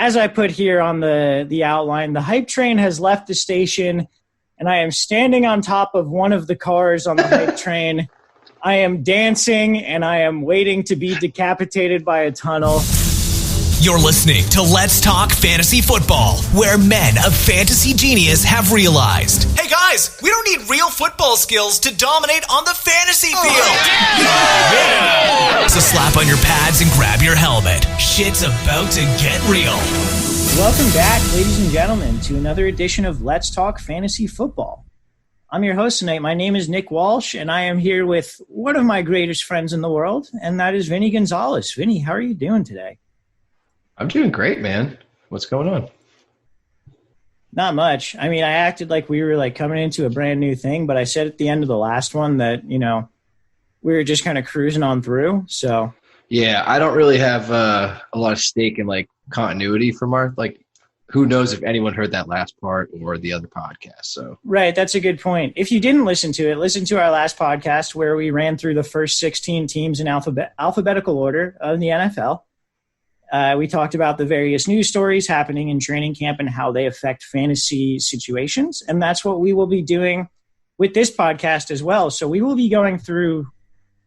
as I put here on the outline, the hype train has left the station, and I am standing on top of one of the cars on the hype train. I am dancing, and I am waiting to be decapitated by a tunnel. You're listening to Let's Talk Fantasy Football, where men of fantasy genius have realized, hey guys, we don't need real football skills to dominate on the fantasy field. Yeah. So slap on your pads and grab your helmet. Shit's about to get real. Welcome back, ladies and gentlemen, to another edition of Let's Talk Fantasy Football. I'm your host tonight. My name is Nick Walsh, and I am here with one of my greatest friends in the world, and that is Vinny Gonzalez. Vinny, how are you doing today? I'm doing great, man. What's going on? Not much. I mean, I acted like we were coming into a brand new thing, but I said at the end of the last one that, we were just kind of cruising on through. So yeah, I don't really have a lot of stake in continuity from our who knows if anyone heard that last part or the other podcast. So right, that's a good point. If you didn't listen to it, listen to our last podcast where we ran through the first 16 teams in alphabetical order of the NFL. We talked about the various news stories happening in training camp and how they affect fantasy situations. And that's what we will be doing with this podcast as well. So we will be going through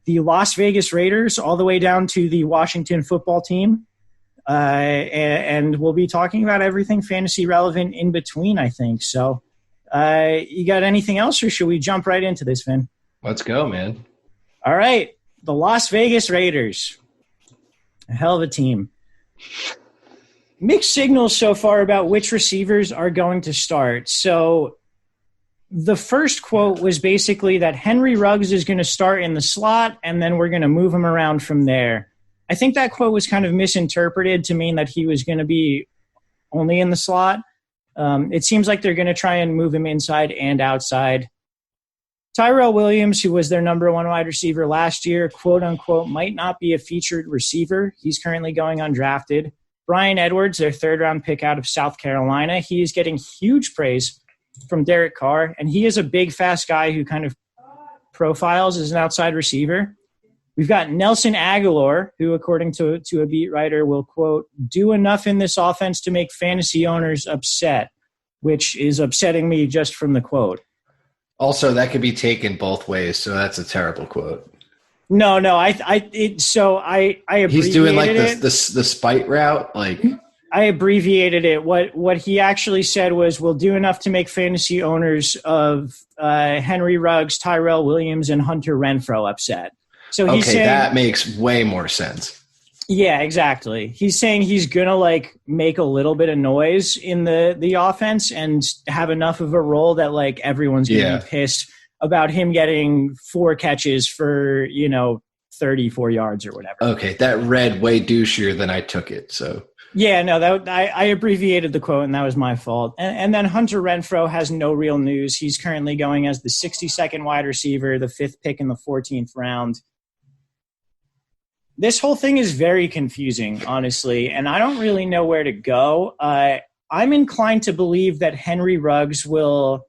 the Las Vegas Raiders all the way down to the Washington football team. And we'll be talking about everything fantasy relevant in between, I think. So you got anything else, or should we jump right into this, Vin? Let's go, man. All right. The Las Vegas Raiders. A hell of a team. Mixed signals so far about which receivers are going to start. So the first quote was basically that Henry Ruggs is going to start in the slot, and then we're going to move him around from there. I think that quote was kind of misinterpreted to mean that he was going to be only in the slot. It seems like they're going to try and move him inside and outside. Tyrell Williams, who was their number one wide receiver last year, quote unquote, might not be a featured receiver. He's currently going undrafted. Brian Edwards, their third round pick out of South Carolina, he is getting huge praise from Derek Carr, and he is a big, fast guy who kind of profiles as an outside receiver. We've got Nelson Aguilar, who, according to a beat writer, will, quote, do enough in this offense to make fantasy owners upset, which is upsetting me just from the quote. Also, that could be taken both ways, so that's a terrible quote. No, I abbreviated He's doing it. the spite route, I abbreviated it. What he actually said was, "We'll do enough to make fantasy owners of Henry Ruggs, Tyrell Williams, and Hunter Renfrow upset." So he's saying that makes way more sense. Yeah, exactly. He's saying he's gonna make a little bit of noise in the offense and have enough of a role that everyone's gonna be pissed about him getting 4 catches for 34 yards or whatever. Okay, that read way douchier than I took it. So yeah, no, I abbreviated the quote, and that was my fault. And then Hunter Renfrow has no real news. He's currently going as the 62nd wide receiver, the 5th pick in the 14th round. This whole thing is very confusing, honestly, and I don't really know where to go. I'm inclined to believe that Henry Ruggs will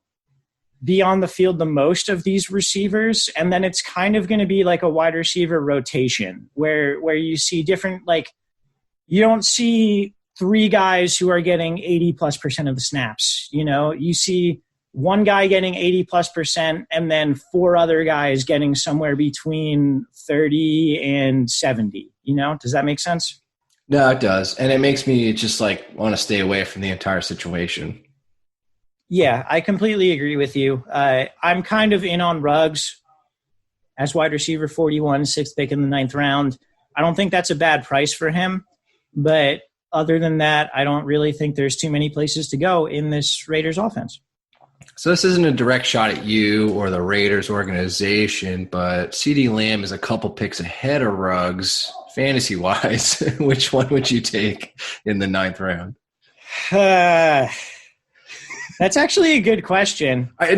be on the field the most of these receivers, and then it's kind of going to be like a wide receiver rotation where you see different, you don't see 3 guys who are getting 80+% of the snaps. You see one guy getting 80+% and then 4 other guys getting somewhere between 30 and 70. Does that make sense? No, it does. And it makes me just want to stay away from the entire situation. Yeah, I completely agree with you. I'm kind of in on Ruggs as wide receiver 41, 6th pick in the 9th round. I don't think that's a bad price for him. But other than that, I don't really think there's too many places to go in this Raiders offense. So this isn't a direct shot at you or the Raiders organization, but CeeDee Lamb is a couple picks ahead of Ruggs fantasy-wise. Which one would you take in the 9th round? That's actually a good question. I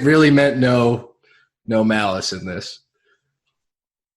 really meant no malice in this.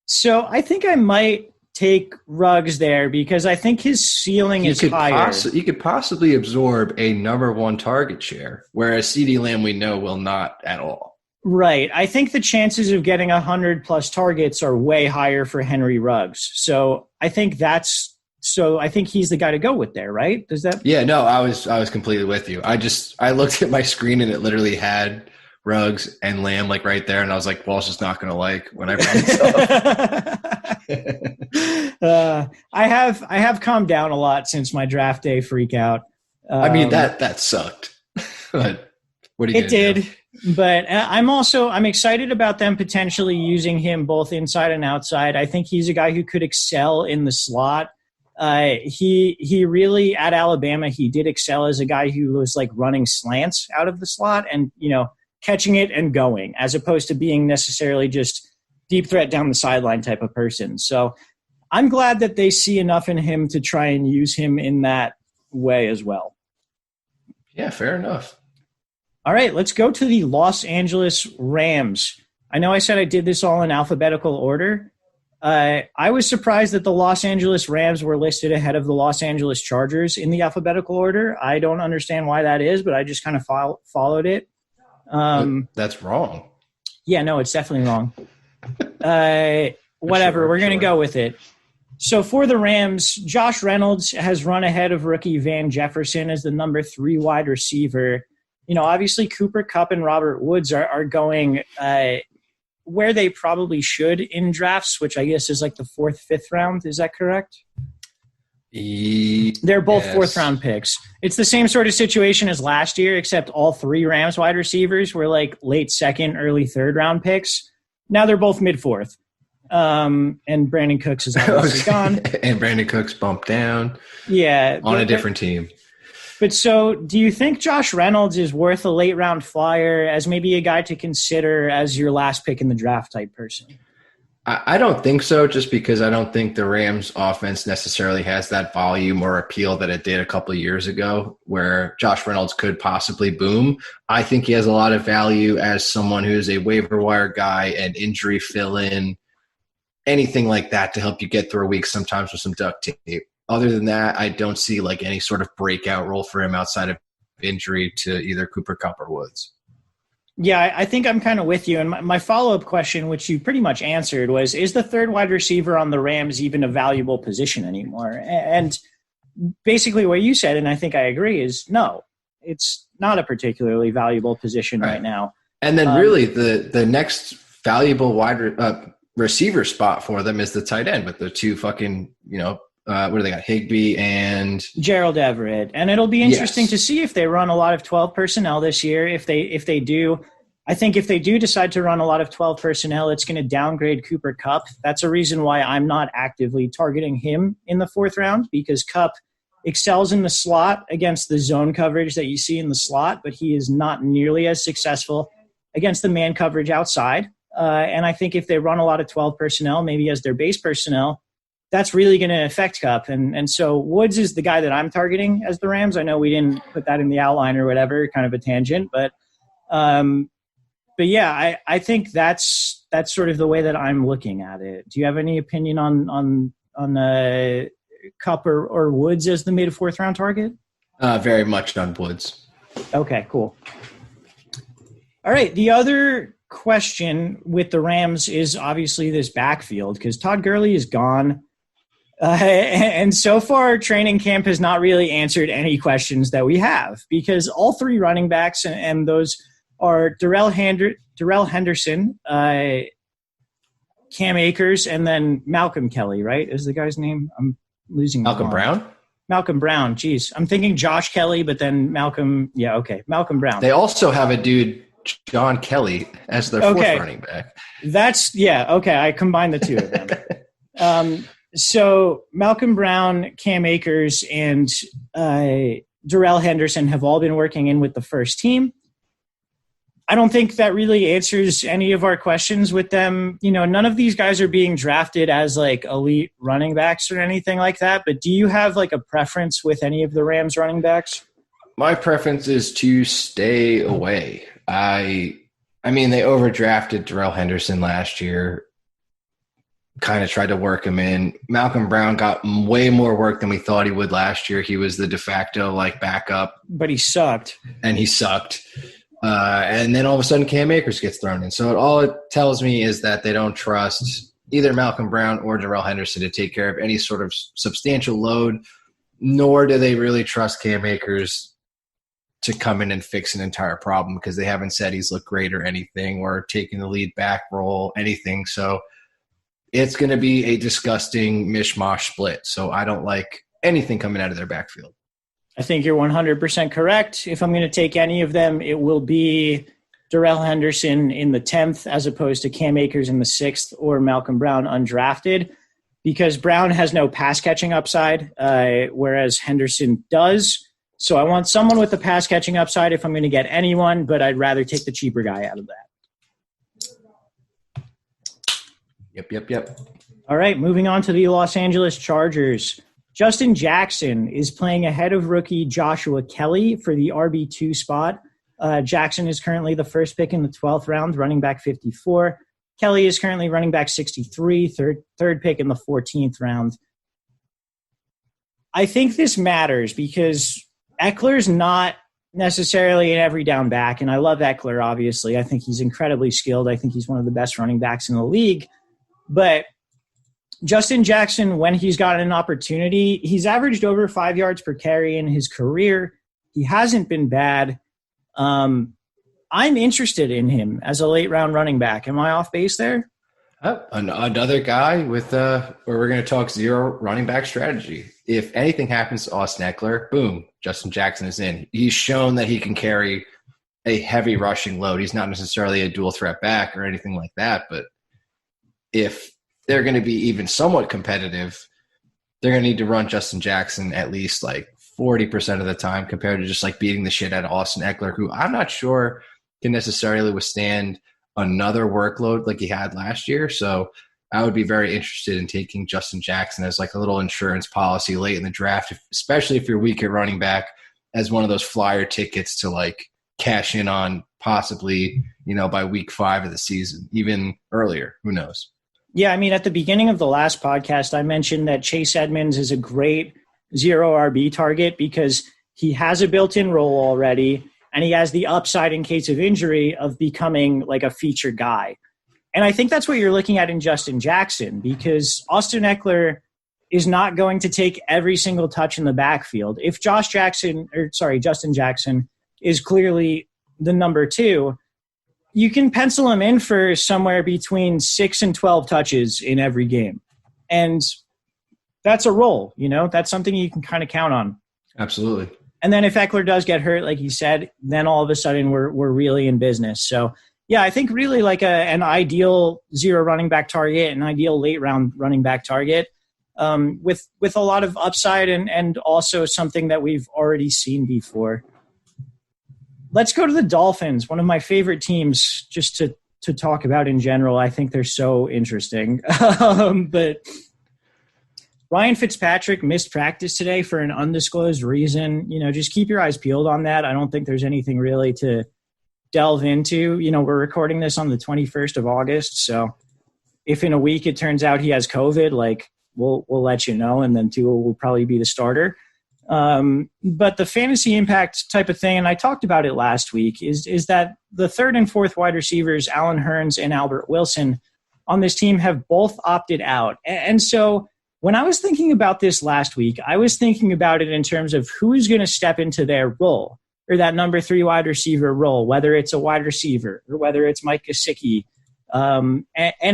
So I think I might take Ruggs there because I think his ceiling is higher. He could possibly absorb a number 1 target share, whereas CeeDee Lamb we know will not at all. Right. I think the chances of getting 100+ targets are way higher for Henry Ruggs. So I think that's So I think he's the guy to go with there, right? Does that? Yeah, no, I was completely with you. I looked at my screen and it literally had Ruggs and Lamb like right there, and I was like, Walsh is not going to like when I brought this up. I have calmed down a lot since my draft day freak out. I mean that sucked. But what are you? It did. Do? But I'm excited about them potentially using him both inside and outside. I think he's a guy who could excel in the slot. He really, at Alabama, he did excel as a guy who was like running slants out of the slot and, catching it and going, as opposed to being necessarily just deep threat down the sideline type of person. So I'm glad that they see enough in him to try and use him in that way as well. Yeah, fair enough. All right, let's go to the Los Angeles Rams. I know I said I did this all in alphabetical order. I was surprised that the Los Angeles Rams were listed ahead of the Los Angeles Chargers in the alphabetical order. I don't understand why that is, but I just kind of followed it. That's wrong. Yeah, no, it's definitely wrong. Whatever, we're going to go with it. So for the Rams, Josh Reynolds has run ahead of rookie Van Jefferson as the number 3 wide receiver. Obviously Cooper Kupp and Robert Woods are going where they probably should in drafts, which I guess is like the 4th, 5th round. Is that correct? They're both 4th round picks. It's the same sort of situation as last year, except all 3 Rams wide receivers were like late 2nd, early 3rd round picks. Now they're both mid 4th. And Brandon Cooks is obviously gone. And Brandon Cooks bumped down. Yeah. On a different team. But so do you think Josh Reynolds is worth a late round flyer as maybe a guy to consider as your last pick in the draft type person? I don't think so, just because I don't think the Rams offense necessarily has that volume or appeal that it did a couple of years ago where Josh Reynolds could possibly boom. I think he has a lot of value as someone who's a waiver wire guy and injury fill-in, anything like that to help you get through a week, sometimes with some duct tape. Other than that, I don't see like any sort of breakout role for him outside of injury to either Cooper Kupp or Woods. Yeah, I think I'm kind of with you. And my follow-up question, which you pretty much answered, was, is the 3rd wide receiver on the Rams even a valuable position anymore? And basically what you said, and I think I agree, is no, it's not a particularly valuable position right now. And then really the next valuable wide receiver spot for them is the tight end with the 2 fucking, what do they got? Higbee and Gerald Everett. And it'll be interesting to see if they run a lot of 12 personnel this year. If they do, I think if they do decide to run a lot of 12 personnel, it's going to downgrade Cooper Kupp. That's a reason why I'm not actively targeting him in the 4th round, because Kupp excels in the slot against the zone coverage that you see in the slot, but he is not nearly as successful against the man coverage outside. And I think if they run a lot of 12 personnel, maybe as their base personnel, that's really going to affect Kupp. And so Woods is the guy that I'm targeting as the Rams. I know we didn't put that in the outline or whatever, kind of a tangent, but yeah, I think that's sort of the way that I'm looking at it. Do you have any opinion on Kupp or Woods as the mid 4th round target? Very much on Woods. Okay, cool. All right. The other question with the Rams is obviously this backfield, because Todd Gurley is gone. And so far, training camp has not really answered any questions that we have, because all 3 running backs, and those are Darrell Henderson, Cam Akers, and then Malcolm Kelly, right? Is the guy's name? I'm losing Malcolm Brown? Malcolm Brown. Geez. I'm thinking Josh Kelly, but then Malcolm. Yeah, okay. Malcolm Brown. They also have a dude, John Kelly, as their 4th running back. Okay. I combined the 2 of them. So Malcolm Brown, Cam Akers, and Darrell Henderson have all been working in with the first team. I don't think that really answers any of our questions with them. None of these guys are being drafted as like elite running backs or anything like that. But do you have like a preference with any of the Rams running backs? My preference is to stay away. I mean, they overdrafted Darrell Henderson last year. Kind of tried to work him in. Malcolm Brown got way more work than we thought he would last year. He was the de facto backup. But he sucked. And he sucked. And then all of a sudden Cam Akers gets thrown in. So all it tells me is that they don't trust either Malcolm Brown or Darrell Henderson to take care of any sort of substantial load, nor do they really trust Cam Akers to come in and fix an entire problem because they haven't said he's looked great or anything or taking the lead back role, anything. So it's going to be a disgusting mishmash split. So I don't like anything coming out of their backfield. I think you're 100% correct. If I'm going to take any of them, it will be Darrell Henderson in the 10th as opposed to Cam Akers in the 6th or Malcolm Brown undrafted, because Brown has no pass-catching upside, whereas Henderson does. So I want someone with the pass-catching upside if I'm going to get anyone, but I'd rather take the cheaper guy out of that. Yep. All right, moving on to the Los Angeles Chargers. Justin Jackson is playing ahead of rookie Joshua Kelly for the RB2 spot. Jackson is currently the first pick in the 12th round, running back 54. Kelly is currently running back 63, third pick in the 14th round. I think this matters because Eckler's not necessarily an every down back, and I love Eckler, obviously. I think he's incredibly skilled. I think he's one of the best running backs in the league. But Justin Jackson, when he's gotten an opportunity, he's averaged over 5 yards per carry in his career. He hasn't been bad. I'm interested in him as a late-round running back. Am I off base there? Another guy with where we're going to talk zero running back strategy. If anything happens to Austin Eckler, boom, Justin Jackson is in. He's shown that he can carry a heavy rushing load. He's not necessarily a dual threat back or anything like that, but if they're going to be even somewhat competitive, they're going to need to run Justin Jackson at least like 40% of the time compared to just like beating the shit out of Austin Eckler, who I'm not sure can necessarily withstand another workload like he had last year. So I would be very interested in taking Justin Jackson as like a little insurance policy late in the draft, especially if you're weak at running back, as one of those flyer tickets to like cash in on possibly, by week 5 of the season, even earlier. Who knows? Yeah, I mean, at the beginning of the last podcast, I mentioned that Chase Edmonds is a great zero RB target because he has a built-in role already, and he has the upside in case of injury of becoming like a featured guy. And I think that's what you're looking at in Justin Jackson, because Austin Eckler is not going to take every single touch in the backfield. If Justin Jackson is clearly the number 2, you can pencil him in for somewhere between 6 and 12 touches in every game. And that's a role, that's something you can kind of count on. Absolutely. And then if Eckler does get hurt, like you said, then all of a sudden we're really in business. So yeah, I think really like an ideal zero running back target, an ideal late round running back target with a lot of upside and also something that we've already seen before. Let's go to the Dolphins, one of my favorite teams just to talk about in general. I think they're so interesting. But Ryan Fitzpatrick missed practice today for an undisclosed reason. Just keep your eyes peeled on that. I don't think there's anything really to delve into. We're recording this on the 21st of August. So if in a week it turns out he has COVID, like we'll let you know. And then Tua will probably be the starter. But the fantasy impact type of thing, and I talked about it last week, is that the 3rd and 4th wide receivers, Allen Hurns and Albert Wilson, on this team have both opted out. And so when I was thinking about this last week, I was thinking about it in terms of who is going to step into their role, or that number 3 wide receiver role, whether it's a wide receiver or whether it's Mike Gesicki. And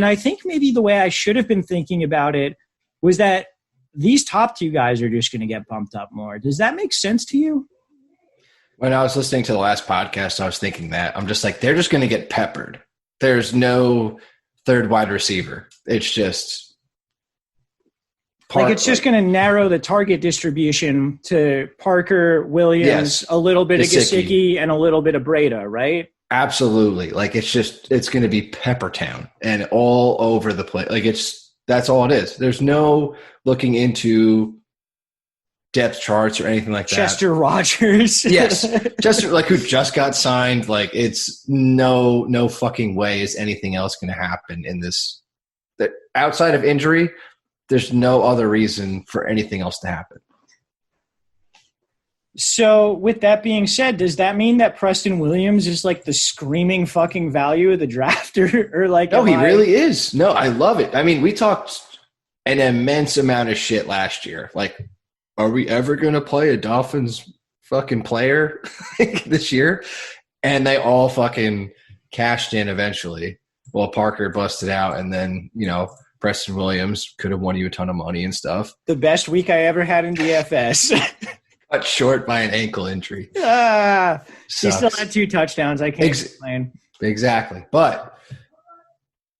I think maybe the way I should have been thinking about it was that these top 2 guys are just going to get bumped up more. Does that make sense to you? When I was listening to the last podcast, I was thinking that. I'm just like, they're just going to get peppered. There's no 3rd wide receiver. It's just it's just going to narrow the target distribution to Parker, Williams, yes, a little bit of Gesicki, and a little bit of Breda, right? Absolutely. It's going to be Peppertown and all over the place. That's all it is. There's no looking into depth charts or anything like that. Chester Rogers. Yes. Chester, who just got signed. It's no fucking way is anything else going to happen in this. That outside of injury, there's no other reason for anything else to happen. So with that being said, does that mean that Preston Williams is like the screaming fucking value of the draft or like? No, he really is. No, I love it. I mean, we talked an immense amount of shit last year. Like, are we ever going to play a Dolphins fucking player this year? And they all fucking cashed in eventually. Well, Parker busted out, and then, Preston Williams could have won you a ton of money and stuff. The best week I ever had in DFS. Cut short by an ankle injury. He still had 2 touchdowns. I can't explain. Exactly. But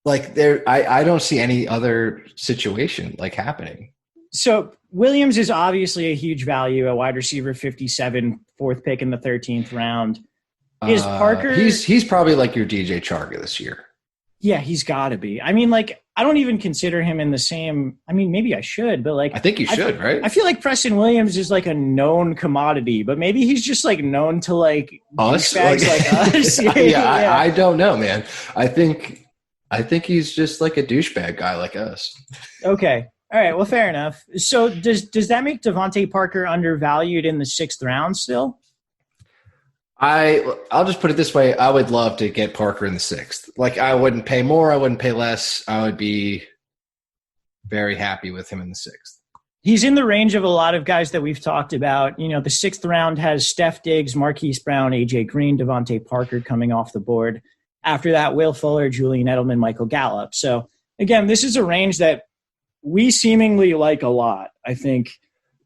like I don't see any other situation like happening. So Williams is obviously a huge value, a wide receiver 57, 4th pick in the 13th round. Is Parker? He's probably like your DJ Chark this year. Yeah, he's got to be. I mean, like, I don't even consider him in the same – I mean, maybe I should, but, like – I think you should, right? I feel like Preston Williams is, like, a known commodity, but maybe he's just, like, known to, like, us? Like us. Yeah. I don't know, man. I think he's just, like, a douchebag guy like us. Okay. All right. Well, fair enough. So does that make Devontae Parker undervalued in the 6th round still? I'll just put it this way. I would love to get Parker in the 6th. Like, I wouldn't pay more. I wouldn't pay less. I would be very happy with him in the 6th. He's in the range of a lot of guys that we've talked about. The 6th round has Steph Diggs, Marquise Brown, AJ Green, Devontae Parker coming off the board. After that, Will Fuller, Julian Edelman, Michael Gallup. So, again, this is a range that we seemingly like a lot. I think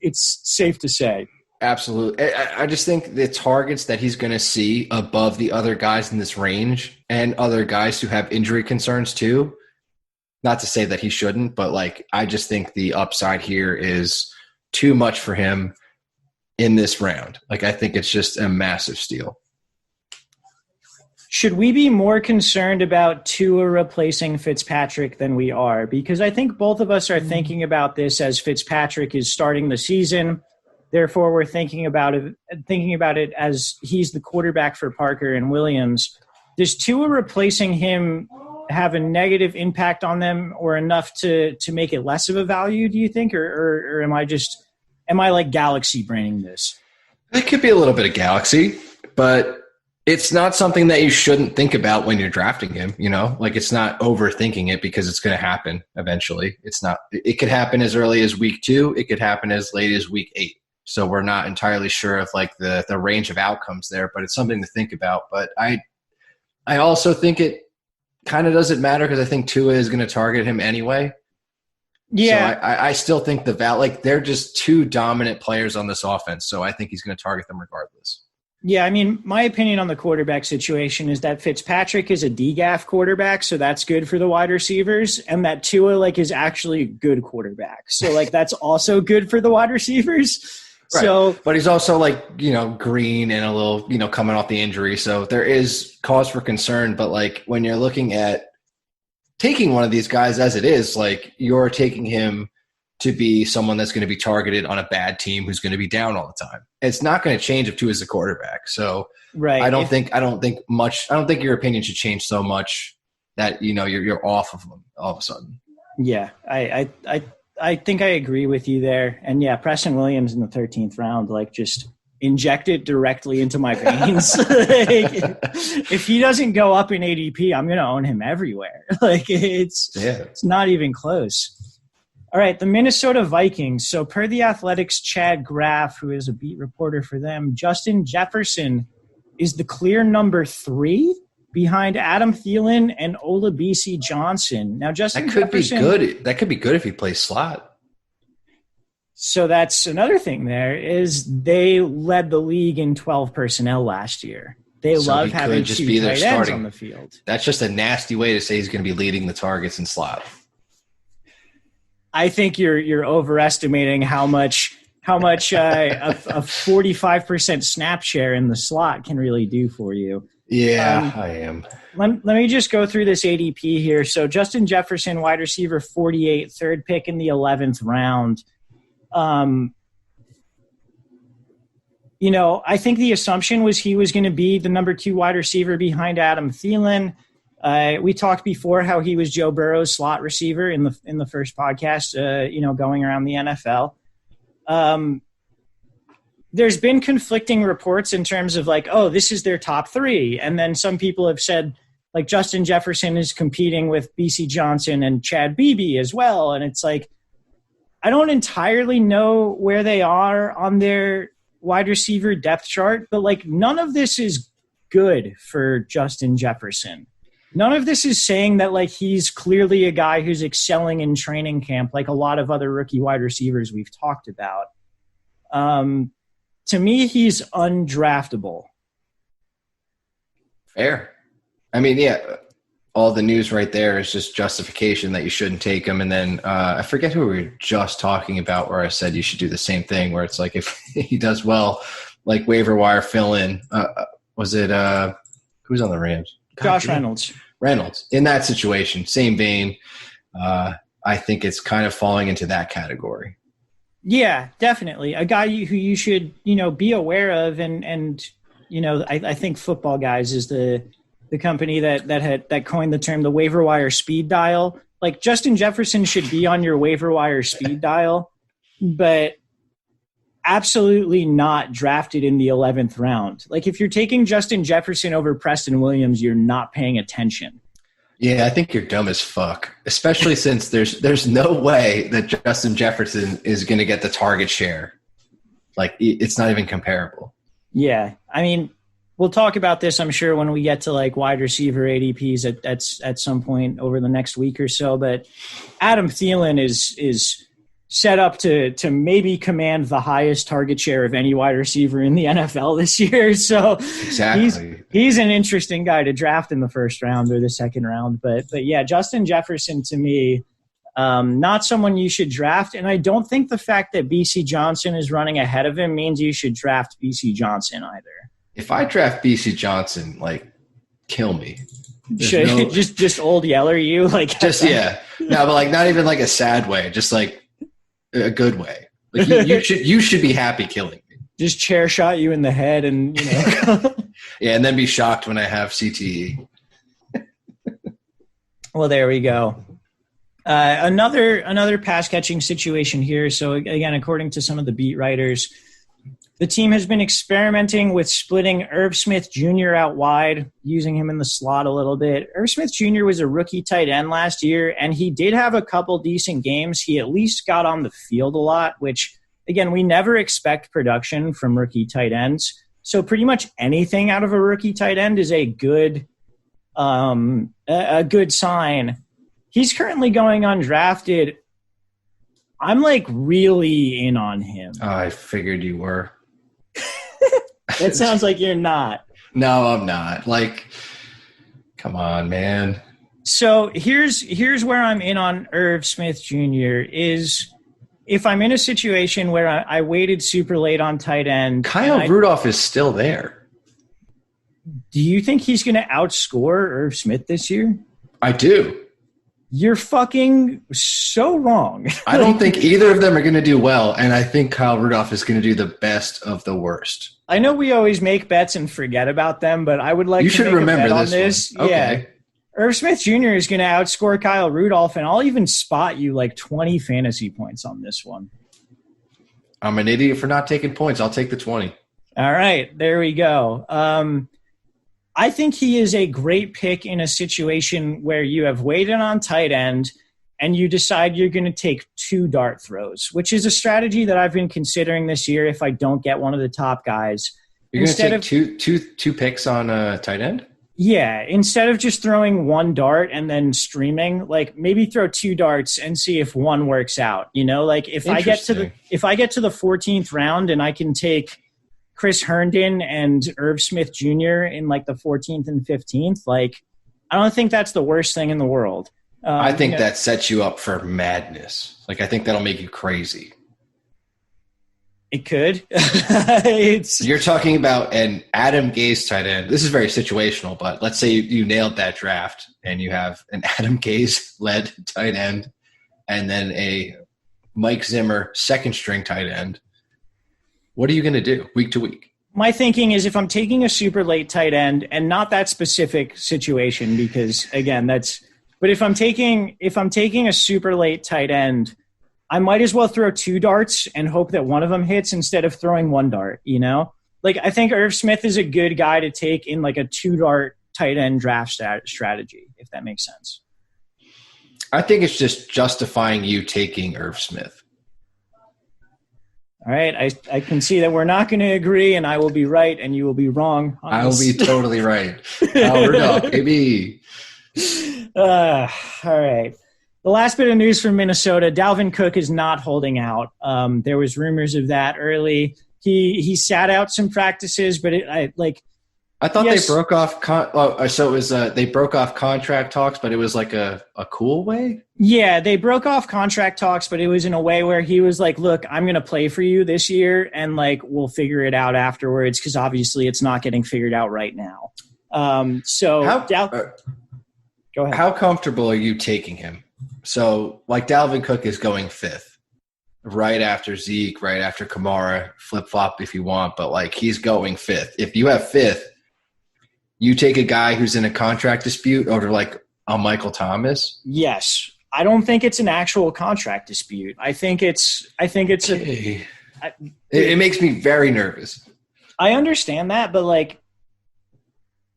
it's safe to say. Absolutely. I just think the targets that he's going to see above the other guys in this range and other guys who have injury concerns too, not to say that he shouldn't, but like, I just think the upside here is too much for him in this round. Like, I think it's just a massive steal. Should we be more concerned about Tua replacing Fitzpatrick than we are? Because I think both of us are thinking about this as Fitzpatrick is starting the season. Therefore, we're thinking about it as he's the quarterback for Parker and Williams. Does Tua replacing him have a negative impact on them, or enough to make it less of a value, do you think? Or am I like galaxy braining this? It could be a little bit of galaxy, but it's not something that you shouldn't think about when you're drafting him, Like, it's not overthinking it because it's going to happen eventually. It could happen as early as week 2. It could happen as late as week 8. So we're not entirely sure of like the range of outcomes there, but it's something to think about. But I also think it kind of doesn't matter because I think Tua is going to target him anyway. Yeah. So I still think they're just 2 dominant players on this offense. So I think he's going to target them regardless. Yeah, I mean, my opinion on the quarterback situation is that Fitzpatrick is a DGAF quarterback, so that's good for the wide receivers, and that Tua is actually a good quarterback. So that's also good for the wide receivers. Right. So, but he's also green and a little, coming off the injury. So there is cause for concern. But when you're looking at taking one of these guys as it is, you're taking him to be someone that's going to be targeted on a bad team who's going to be down all the time. It's not going to change if Tua is the quarterback. So right. I don't think your opinion should change so much that, you're off of them all of a sudden. Yeah. I think I agree with you there. And yeah, Preston Williams in the 13th round, just inject it directly into my veins. If he doesn't go up in ADP, I'm going to own him everywhere. It's not even close. All right. The Minnesota Vikings. So per the Athletics, Chad Graff, who is a beat reporter for them, Justin Jefferson is the clear number 3 behind Adam Thielen and Olabisi Johnson. Now, Justin Jefferson be good. That could be good if he plays slot. So that's another thing there is they led the league in 12 personnel last year. They love having 2 tight ends on the field. That's just a nasty way to say he's going to be leading the targets in slot. I think you're overestimating how much a 45% snap share in the slot can really do for you. Yeah, I am. Let me just go through this ADP here. So Justin Jefferson, wide receiver 48, 3rd pick in the 11th round. I think the assumption was he was going to be the number 2 wide receiver behind Adam Thielen. We talked before how he was Joe Burrow's slot receiver in the first podcast, going around the NFL. there's been conflicting reports in terms of like, oh, this is their top 3. And then some people have said like Justin Jefferson is competing with BC Johnson and Chad Beebe as well. And it's like, I don't entirely know where they are on their wide receiver depth chart, but like none of this is good for Justin Jefferson. None of this is saying that like he's clearly a guy who's excelling in training camp like a lot of other rookie wide receivers we've talked about. To me, he's undraftable. Fair. I mean, yeah, all the news right there is just justification that you shouldn't take him. And then I forget who we were just talking about where I said you should do the same thing, where it's like if he does well, like waiver wire fill in. Was it who's on the Rams? Josh Reynolds. Reynolds. In that situation, same vein, I think it's kind of falling into that category. Yeah, definitely. A guy who you should, be aware of. And I think Football Guys is the company that coined the term the waiver wire speed dial. Like Justin Jefferson should be on your waiver wire speed dial, but absolutely not drafted in the 11th round. Like if you're taking Justin Jefferson over Preston Williams, you're not paying attention. Yeah, I think you're dumb as fuck, especially since there's no way that Justin Jefferson is going to get the target share. Like it's not even comparable. Yeah. I mean, we'll talk about this, I'm sure, when we get to like wide receiver ADPs at some point over the next week or so. But Adam Thielen is set up to maybe command the highest target share of any wide receiver in the NFL this year. So exactly. He's an interesting guy to draft in the first round or the second round. But yeah, Justin Jefferson to me, not someone you should draft. And I don't think the fact that BC Johnson is running ahead of him means you should draft BC Johnson either. If I draft BC Johnson, like, kill me. Just old Yeller you? Like just, yeah. No, but like not even like a sad way, just like a good way. Like you should be happy killing me. Just chair shot you in the head and yeah, and then be shocked when I have CTE. Well, there we go. Another pass catching situation here. So again, according to some of the beat writers, the team has been experimenting with splitting Irv Smith Jr. out wide, using him in the slot a little bit. Irv Smith Jr. was a rookie tight end last year, and he did have a couple decent games. He at least got on the field a lot, which, again, we never expect production from rookie tight ends. So pretty much anything out of a rookie tight end is a good sign. He's currently going undrafted. I'm like really in on him. Oh, I figured you were. That sounds like you're not. No, I'm not. Like, come on, man. So here's where I'm in on Irv Smith Jr. is if I'm in a situation where I waited super late on tight end. Kyle Rudolph is still there. Do you think he's going to outscore Irv Smith this year? I do. You're fucking so wrong. I don't think either of them are going to do well, and I think Kyle Rudolph is going to do the best of the worst. I know we always make bets and forget about them, but I would like you to should make remember a bet on this. this. Okay. Yeah. Irv Smith Jr. is going to outscore Kyle Rudolph, and I'll even spot you like 20 fantasy points on this one. I'm an idiot for not taking points. I'll take the 20. All right, there we go. I think he is a great pick in a situation where you have waited on tight end and you decide you're going to take 2 dart throws, which is a strategy that I've been considering this year if I don't get one of the top guys. You're going to take two picks on a tight end? Yeah, instead of just throwing 1 dart and then streaming, like maybe throw 2 darts and see if one works out. Like if I get to the 14th round and I can take Chris Herndon and Irv Smith Jr. in like the 14th and 15th, like I don't think that's the worst thing in the world. I think that sets you up for madness. Like I think that'll make you crazy. It could. You're talking about an Adam Gase tight end. This is very situational, but let's say you nailed that draft and you have an Adam Gase-led tight end and then a Mike Zimmer second-string tight end. What are you going to do week to week? My thinking is if I'm taking a super late tight end, and not that specific situation because, again, but if I'm taking a super late tight end, I might as well throw 2 darts and hope that one of them hits instead of throwing 1 dart, you know? Like, I think Irv Smith is a good guy to take in like a 2-dart tight end draft strategy, if that makes sense. I think it's just justifying you taking Irv Smith. All right. I can see that we're not going to agree, and I will be right and you will be wrong. I will be totally right. Howard up, baby. All right. The last bit of news from Minnesota, Dalvin Cook is not holding out. There was rumors of that early. He sat out some practices, but I thought they broke off. They broke off contract talks, but it was like a cool way. Yeah, they broke off contract talks, but it was in a way where he was like, "Look, I'm going to play for you this year, and like we'll figure it out afterwards because obviously it's not getting figured out right now." Go ahead. How comfortable are you taking him? So, like, Dalvin Cook is going 5th, right after Zeke, right after Kamara, flip-flop if you want, but, like, he's going 5th. If you have 5th, you take a guy who's in a contract dispute over, like, a Michael Thomas? Yes. I don't think it's an actual contract dispute. I think it's it makes me very nervous. I understand that, but, like,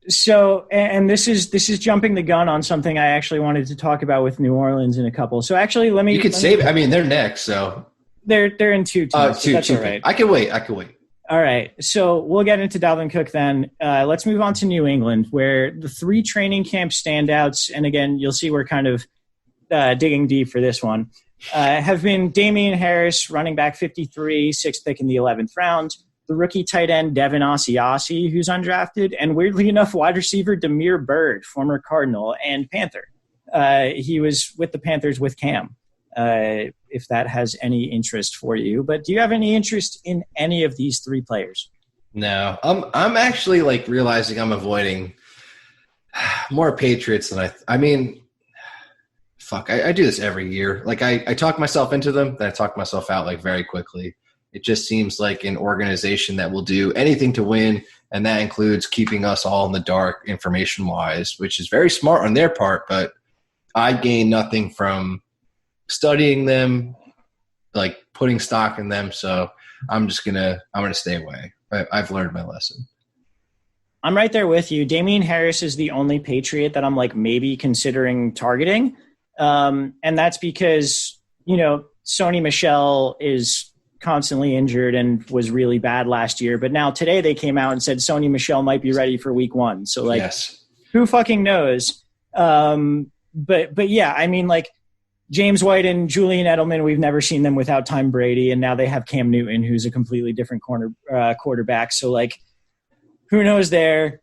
so, and this is jumping the gun on something I actually wanted to talk about with New Orleans in a couple. So actually, You could save it. I mean, they're next, so they're in 2 teams. So that's all right. I can wait. All right. So we'll get into Dalvin Cook then. Let's move on to New England, where the 3 training camp standouts, and again, you'll see we're kind of digging deep for this one, have been Damian Harris, running back 53, 6th pick in the 11th round. The rookie tight end Devin Asiasi, who's undrafted, and weirdly enough, wide receiver Damiere Byrd, former Cardinal and Panther. He was with the Panthers with Cam, if that has any interest for you. But do you have any interest in any of these 3 players? No. I'm actually, like, realizing I'm avoiding more Patriots than I mean, fuck, I do this every year. Like, I talk myself into them, then I talk myself out, like, very quickly. It just seems like an organization that will do anything to win, and that includes keeping us all in the dark information-wise, which is very smart on their part, but I gain nothing from studying them, like putting stock in them, so I'm gonna stay away. I've learned my lesson. I'm right there with you. Damian Harris is the only Patriot that I'm like maybe considering targeting, and that's because, you know, Sony Michel is constantly injured and was really bad last year. But now today they came out and said Sony Michel might be ready for week 1. So like, yes. Who fucking knows? But yeah, I mean, like, James White and Julian Edelman, we've never seen them without Tom Brady. And now they have Cam Newton, who's a completely different quarterback. So like, who knows there?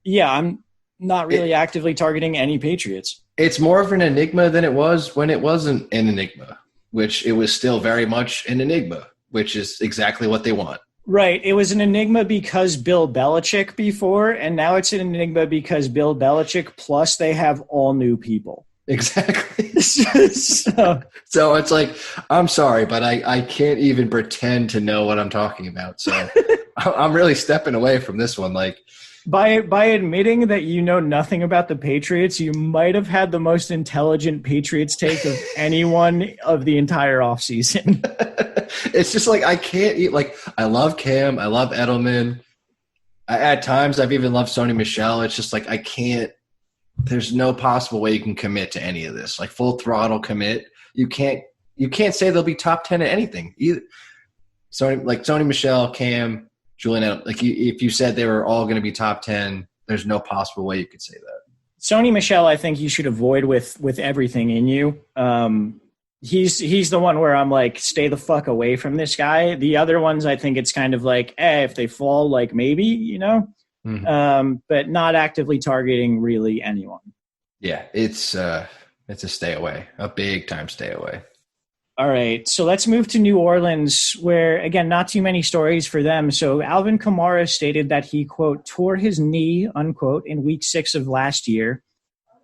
Yeah, I'm not really actively targeting any Patriots. It's more of an enigma than it was when it wasn't an enigma, which it was still very much an enigma, which is exactly what they want. Right. It was an enigma because Bill Belichick before, and now it's an enigma because Bill Belichick plus they have all new people. Exactly. So it's like, I'm sorry, but I can't even pretend to know what I'm talking about. So I'm really stepping away from this one. Like, By admitting that you know nothing about the Patriots, you might have had the most intelligent Patriots take of anyone of the entire offseason. It's just like I can't eat. Like, I love Cam. I love Edelman. At times, I've even loved Sony Michel. It's just like I can't – there's no possible way you can commit to any of this. Like, full throttle commit. You can't say they'll be top 10 at anything. Either. Sony Michel, Cam – Julian, like if you said they were all going to be top 10, there's no possible way you could say that. Sony Michel, I think you should avoid with everything in you. He's the one where I'm like, stay the fuck away from this guy. The other ones, I think it's kind of like, if they fall, like maybe, you know, but not actively targeting really anyone. Yeah, it's a stay away, a big time stay away. All right, so let's move to New Orleans, where, again, not too many stories for them. So Alvin Kamara stated that he, quote, tore his knee, unquote, in week 6 of last year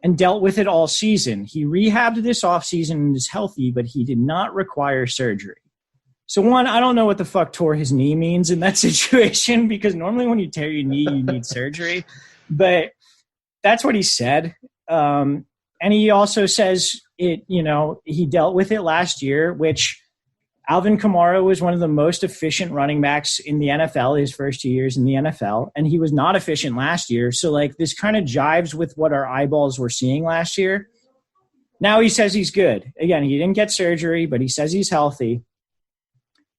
and dealt with it all season. He rehabbed this offseason and is healthy, but he did not require surgery. So, one, I don't know what the fuck tore his knee means in that situation, because normally when you tear your knee, you need surgery. But that's what he said. And he also says he dealt with it last year, which Alvin Kamara was one of the most efficient running backs in the NFL his first 2 years in the NFL, and he was not efficient last year. So, like, this kind of jives with what our eyeballs were seeing last year. Now he says he's good. Again, he didn't get surgery, but he says he's healthy.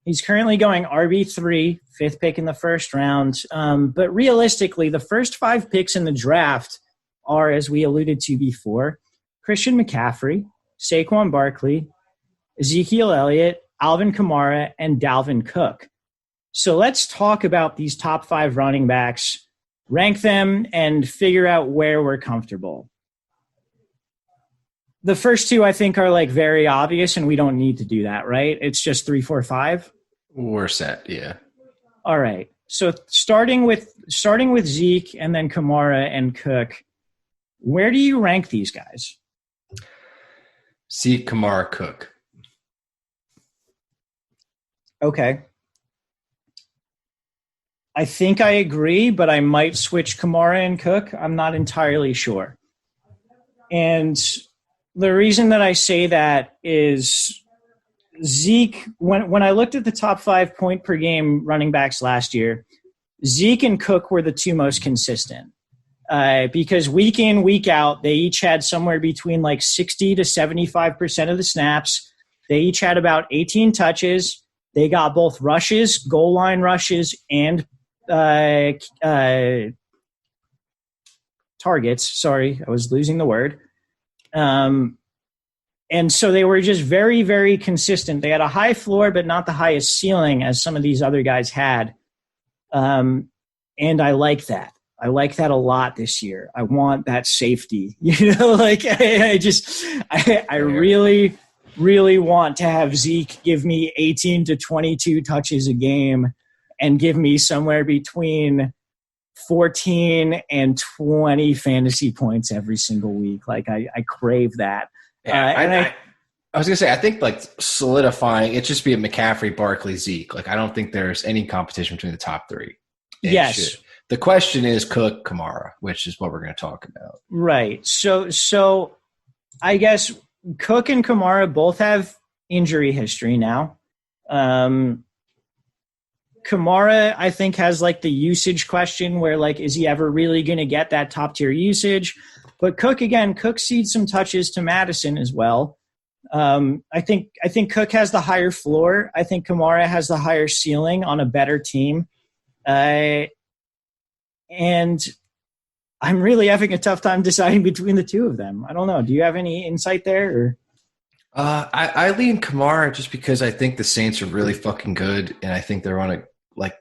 He's currently going RB3, 5th pick in the first round. But realistically, the first 5 picks in the draft are, as we alluded to before, Christian McCaffrey, Saquon Barkley, Ezekiel Elliott, Alvin Kamara, and Dalvin Cook. So let's talk about these top 5 running backs, rank them, and figure out where we're comfortable. The first 2, I think, are like very obvious, and we don't need to do that, right? It's just 3, 4, 5. We're set, yeah. All right. So starting with Zeke and then Kamara and Cook, where do you rank these guys? Zeke, Kamara, Cook. Okay. I think I agree, but I might switch Kamara and Cook. I'm not entirely sure. And the reason that I say that is Zeke, when I looked at the top 5 point per game running backs last year, Zeke and Cook were the 2 most consistent. Because week in, week out, they each had somewhere between like 60 to 75% of the snaps. They each had about 18 touches. They got both rushes, goal line rushes, and targets. Sorry, I was losing the word. And so they were just very, very consistent. They had a high floor, but not the highest ceiling as some of these other guys had. And I like that. I like that a lot this year. I want that safety. I really, really want to have Zeke give me 18 to 22 touches a game and give me somewhere between 14 and 20 fantasy points every single week. Like I crave that. Yeah, I was going to say, I think like solidifying, it just be a McCaffrey, Barkley, Zeke. Like I don't think there's any competition between the top 3. Yes. The question is Cook, Kamara, which is what we're going to talk about. Right. So I guess Cook and Kamara both have injury history now. Kamara, I think, has like the usage question where like, is he ever really going to get that top tier usage? But Cook seeds some touches to Madison as well. I think Cook has the higher floor. I think Kamara has the higher ceiling on a better team. And I'm really having a tough time deciding between the 2 of them. I don't know. Do you have any insight there? Or? I lean Kamara just because I think the Saints are really fucking good, and I think they're on a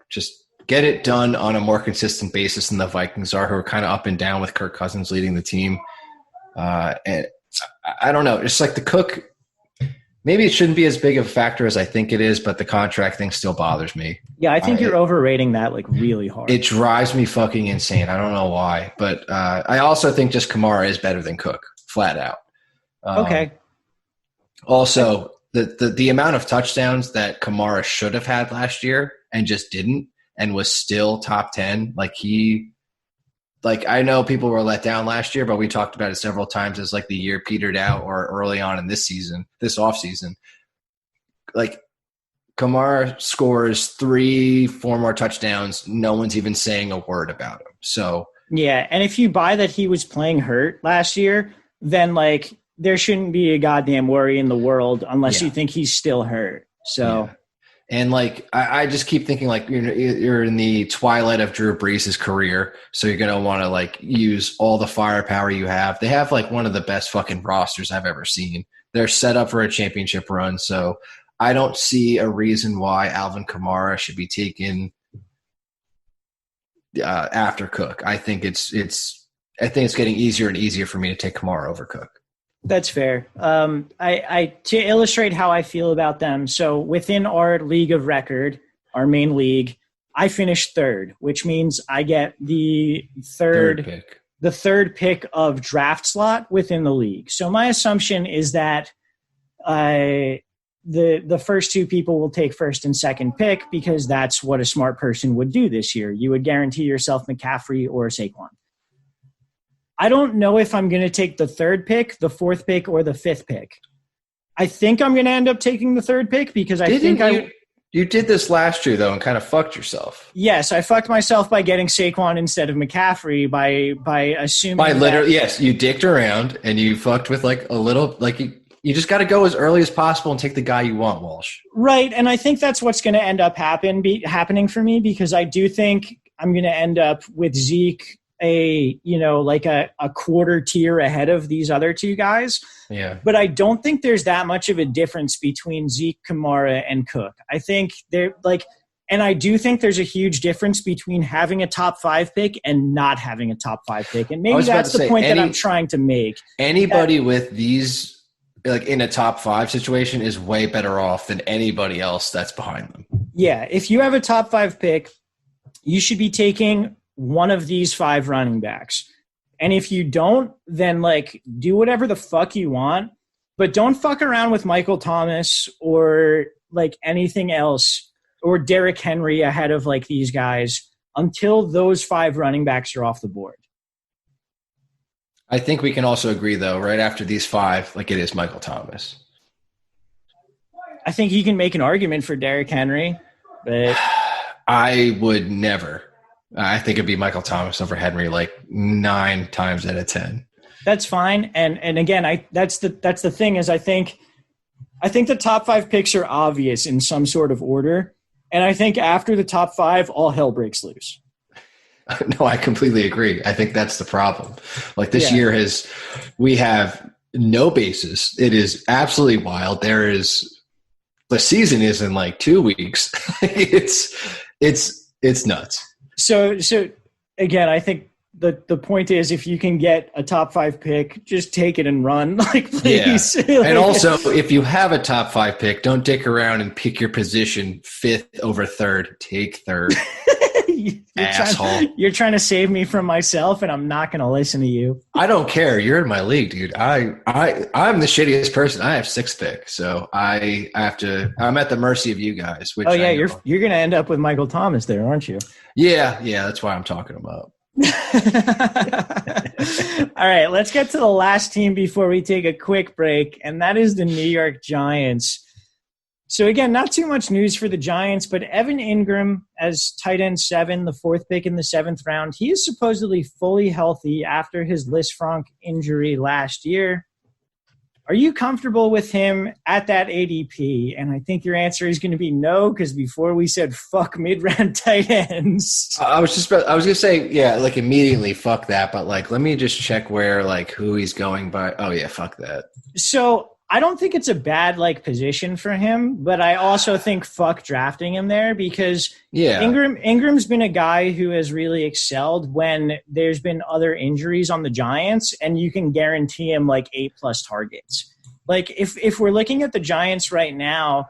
just get it done on a more consistent basis than the Vikings are, who are kind of up and down with Kirk Cousins leading the team. And I don't know. It's like the Cook. Maybe it shouldn't be as big of a factor as I think it is, but the contract thing still bothers me. Yeah, I think you're overrating that like really hard. It drives me fucking insane. I don't know why, but I also think just Kamara is better than Cook, flat out. Okay. Also, the amount of touchdowns that Kamara should have had last year and just didn't, and was still top 10. I know people were let down last year, but we talked about it several times as like the year petered out or early on in this offseason. Like Kamara scores 3-4 more touchdowns. No one's even saying a word about him. So yeah. And if you buy that he was playing hurt last year, then like there shouldn't be a goddamn worry in the world unless you think he's still hurt. So. Yeah. And like, I just keep thinking like you're in the twilight of Drew Brees' career. So you're going to want to like use all the firepower you have. They have like one of the best fucking rosters I've ever seen. They're set up for a championship run. So I don't see a reason why Alvin Kamara should be taken after Cook. I think it's getting easier and easier for me to take Kamara over Cook. That's fair. To illustrate how I feel about them, so within our league of record, our main league, I finished 3rd, which means I get the third pick of draft slot within the league. So my assumption is that the first 2 people will take 1st and 2nd pick because that's what a smart person would do this year. You would guarantee yourself McCaffrey or Saquon. I don't know if I'm going to take the third pick, the fourth pick, or the fifth pick. I think I'm going to end up taking the third pick because You did this last year, though, and kind of fucked yourself. Yes, I fucked myself by getting Saquon instead of McCaffrey by assuming yes, you dicked around and you fucked with like a little like you just got to go as early as possible and take the guy you want, Walsh. Right, and I think that's what's going to end up happening for me because I do think I'm going to end up with Zeke a quarter tier ahead of these other two guys. Yeah. But I don't think there's that much of a difference between Zeke, Kamara, and Cook. I think and I do think there's a huge difference between having a top 5 pick and not having a top 5 pick. And maybe that's the point that I'm trying to make. Anybody with these in a top 5 situation is way better off than anybody else that's behind them. Yeah. If you have a top 5 pick, you should be taking one of these 5 running backs. And if you don't, then do whatever the fuck you want, but don't fuck around with Michael Thomas or anything else or Derrick Henry ahead of these guys until those 5 running backs are off the board. I think we can also agree though, right after these 5, it is Michael Thomas. I think you can make an argument for Derrick Henry, but I would never. I think it'd be Michael Thomas over Henry 9 times out of 10. That's fine. And again, that's the thing is I think the top 5 picks are obvious in some sort of order. And I think after the top 5, all hell breaks loose. No, I completely agree. I think that's the problem. This year we have no basis. It is absolutely wild. The season is in 2 weeks. It's nuts. So again, I think the point is if you can get a top 5 pick, just take it and run. Please. Yeah. And also, if you have a top 5 pick, don't dick around and pick your position 5th over 3rd. Take 3rd. Asshole. You're trying to save me from myself, and I'm not going to listen to you. I don't care. You're in my league, dude. I'm the shittiest person. I have 6th pick, so I'm at the mercy of you guys. Which you're going to end up with Michael Thomas there, aren't you? Yeah, that's why I'm talking about. All right, let's get to the last team before we take a quick break, and that is the New York Giants. So again, not too much news for the Giants, but Evan Ingram as tight end 7, the 4th pick in the 7th round. He is supposedly fully healthy after his Lisfranc injury last year. Are you comfortable with him at that ADP? And I think your answer is going to be no, because before we said fuck mid-round tight ends. I was going to say, immediately fuck that. But let me just check where, who he's going by. Oh yeah, fuck that. So I don't think it's a bad position for him, but I also think fuck drafting him there because Ingram's been a guy who has really excelled when there's been other injuries on the Giants, and you can guarantee him 8+ targets. If we're looking at the Giants right now,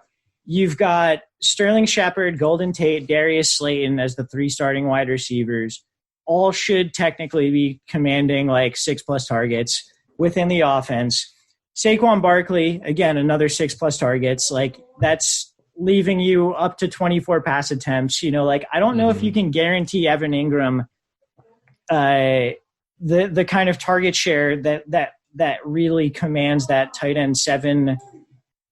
you've got Sterling Shepard, Golden Tate, Darius Slayton as the 3 starting wide receivers. All should technically be commanding 6+ targets within the offense. Saquon Barkley, again, another 6+ targets. That's leaving you up to 24 pass attempts. I don't know if you can guarantee Evan Ingram the kind of target share that really commands that tight end 7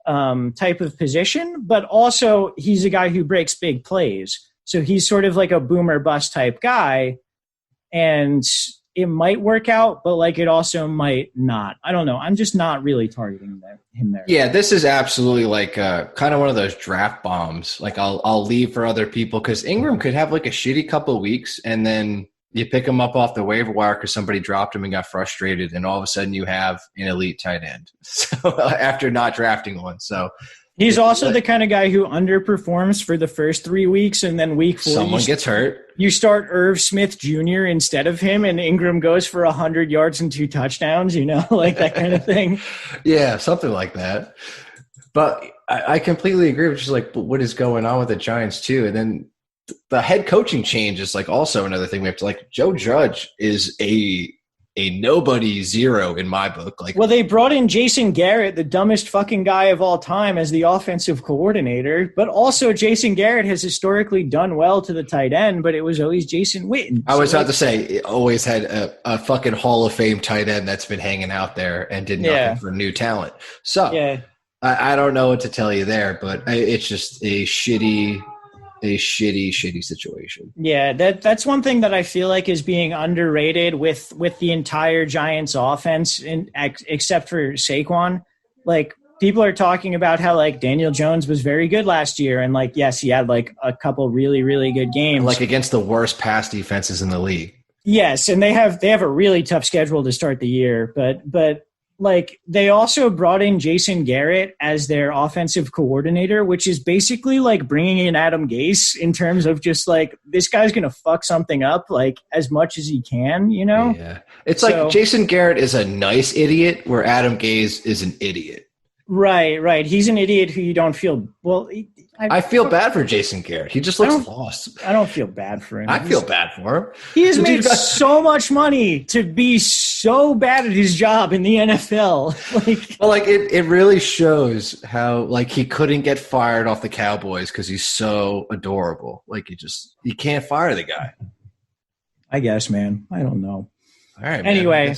type of position. But also, he's a guy who breaks big plays. So he's sort of a boomer bust type guy. And it might work out, but it also might not. I don't know. I'm just not really targeting him there. Yeah, this is absolutely kind of one of those draft bombs. I'll leave for other people because Ingram could have a shitty couple of weeks, and then you pick him up off the waiver wire because somebody dropped him and got frustrated, and all of a sudden you have an elite tight end. So after not drafting one, so. He's also the kind of guy who underperforms for the first 3 weeks, and then week 4 someone gets hurt. You start Irv Smith Jr. instead of him, and Ingram goes for 100 yards and 2 touchdowns, that kind of thing. Yeah, something like that. But I completely agree with but what is going on with the Giants too? And then the head coaching change is also another thing we have to Joe Judge is a a nobody zero in my book. Like, well, they brought in Jason Garrett, the dumbest fucking guy of all time, as the offensive coordinator. But also, Jason Garrett has historically done well to the tight end, but it was always Jason Witten. I was about to say, it always had a fucking Hall of Fame tight end that's been hanging out there and did nothing for new talent. So I don't know what to tell you there, but it's just a shitty situation. Yeah, that's one thing that I feel like is being underrated with the entire Giants offense, except for Saquon. Like, people are talking about how, like, Daniel Jones was very good last year, and, like, yes, he had, like, a couple really, really good games. Like, against the worst pass defenses in the league. Yes, and they have a really tough schedule to start the year, but like, they also brought in Jason Garrett as their offensive coordinator, which is basically like bringing in Adam Gase in terms of just like, this guy's going to fuck something up like as much as he can, you know? Yeah. It's like Jason Garrett is a nice idiot where Adam Gase is an idiot. Right. He's an idiot who you don't feel – well, I feel bad for Jason Garrett. He just looks lost. I don't feel bad for him. I feel bad for him. He has made so much money to be so bad at his job in the NFL. It really shows how, like, he couldn't get fired off the Cowboys because he's so adorable. Like, you can't fire the guy. I guess, man. I don't know. All right. Anyway, man,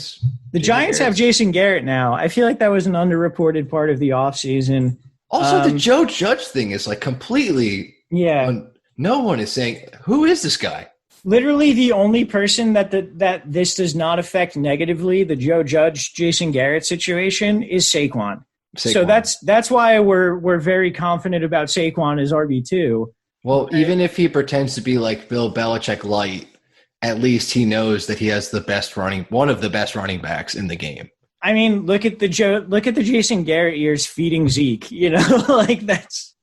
the Giants have Jason Garrett now. I feel like that was an underreported part of the offseason. Also, the Joe Judge thing is like completely. Yeah. No one is saying, who is this guy? Literally, the only person that this does not affect negatively, the Joe Judge, Jason Garrett situation, is Saquon. So that's why we're very confident about Saquon as RB2. Well, even if he pretends to be like Bill Belichick light, at least he knows that he has one of the best running backs in the game. I mean, look at the Jason Garrett years feeding Zeke, you know, like that's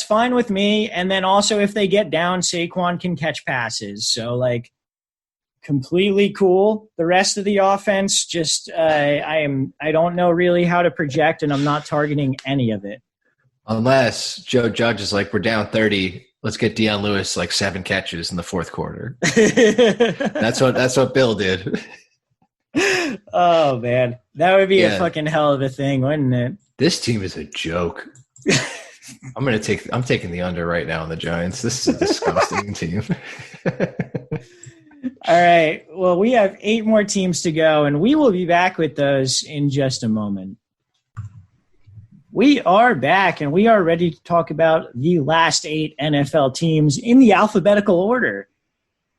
fine with me. And then also if they get down, Saquon can catch passes. So like completely cool. The rest of the offense, just I don't know really how to project, and I'm not targeting any of it. Unless Joe Judge is like, we're down 30. Let's get Deion Lewis like 7 catches in the fourth quarter. That's what Bill did. Oh man, that would be a fucking hell of a thing, wouldn't it? This team is a joke. I'm taking the under right now on the Giants. This is a disgusting team. All right. Well, we have 8 more teams to go, and we will be back with those in just a moment. We are back, and we are ready to talk about the last 8 NFL teams in the alphabetical order.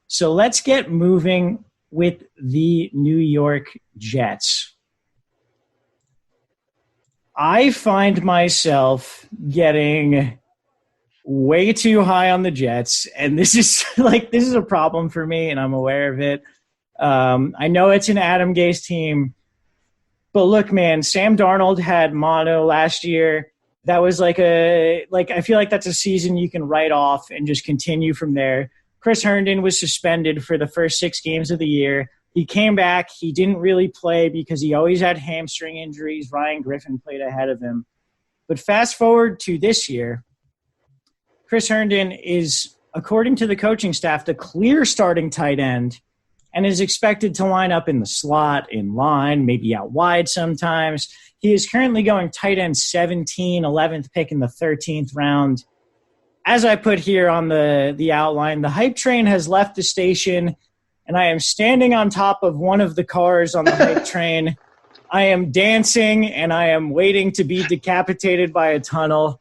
So let's get moving with the New York Jets. I find myself getting way too high on the Jets, and this is a problem for me, and I'm aware of it. I know it's an Adam Gase team, but look, man, Sam Darnold had mono last year. That was I feel like that's a season you can write off and just continue from there. Chris Herndon was suspended for the first 6 games of the year. He came back. He didn't really play because he always had hamstring injuries. Ryan Griffin played ahead of him. But fast forward to this year, Chris Herndon is, according to the coaching staff, the clear starting tight end and is expected to line up in the slot, in line, maybe out wide sometimes. He is currently going tight end 17, 11th pick in the 13th round. As I put here on the outline, the hype train has left the station, and I am standing on top of one of the cars on the hype train. I am dancing, and I am waiting to be decapitated by a tunnel.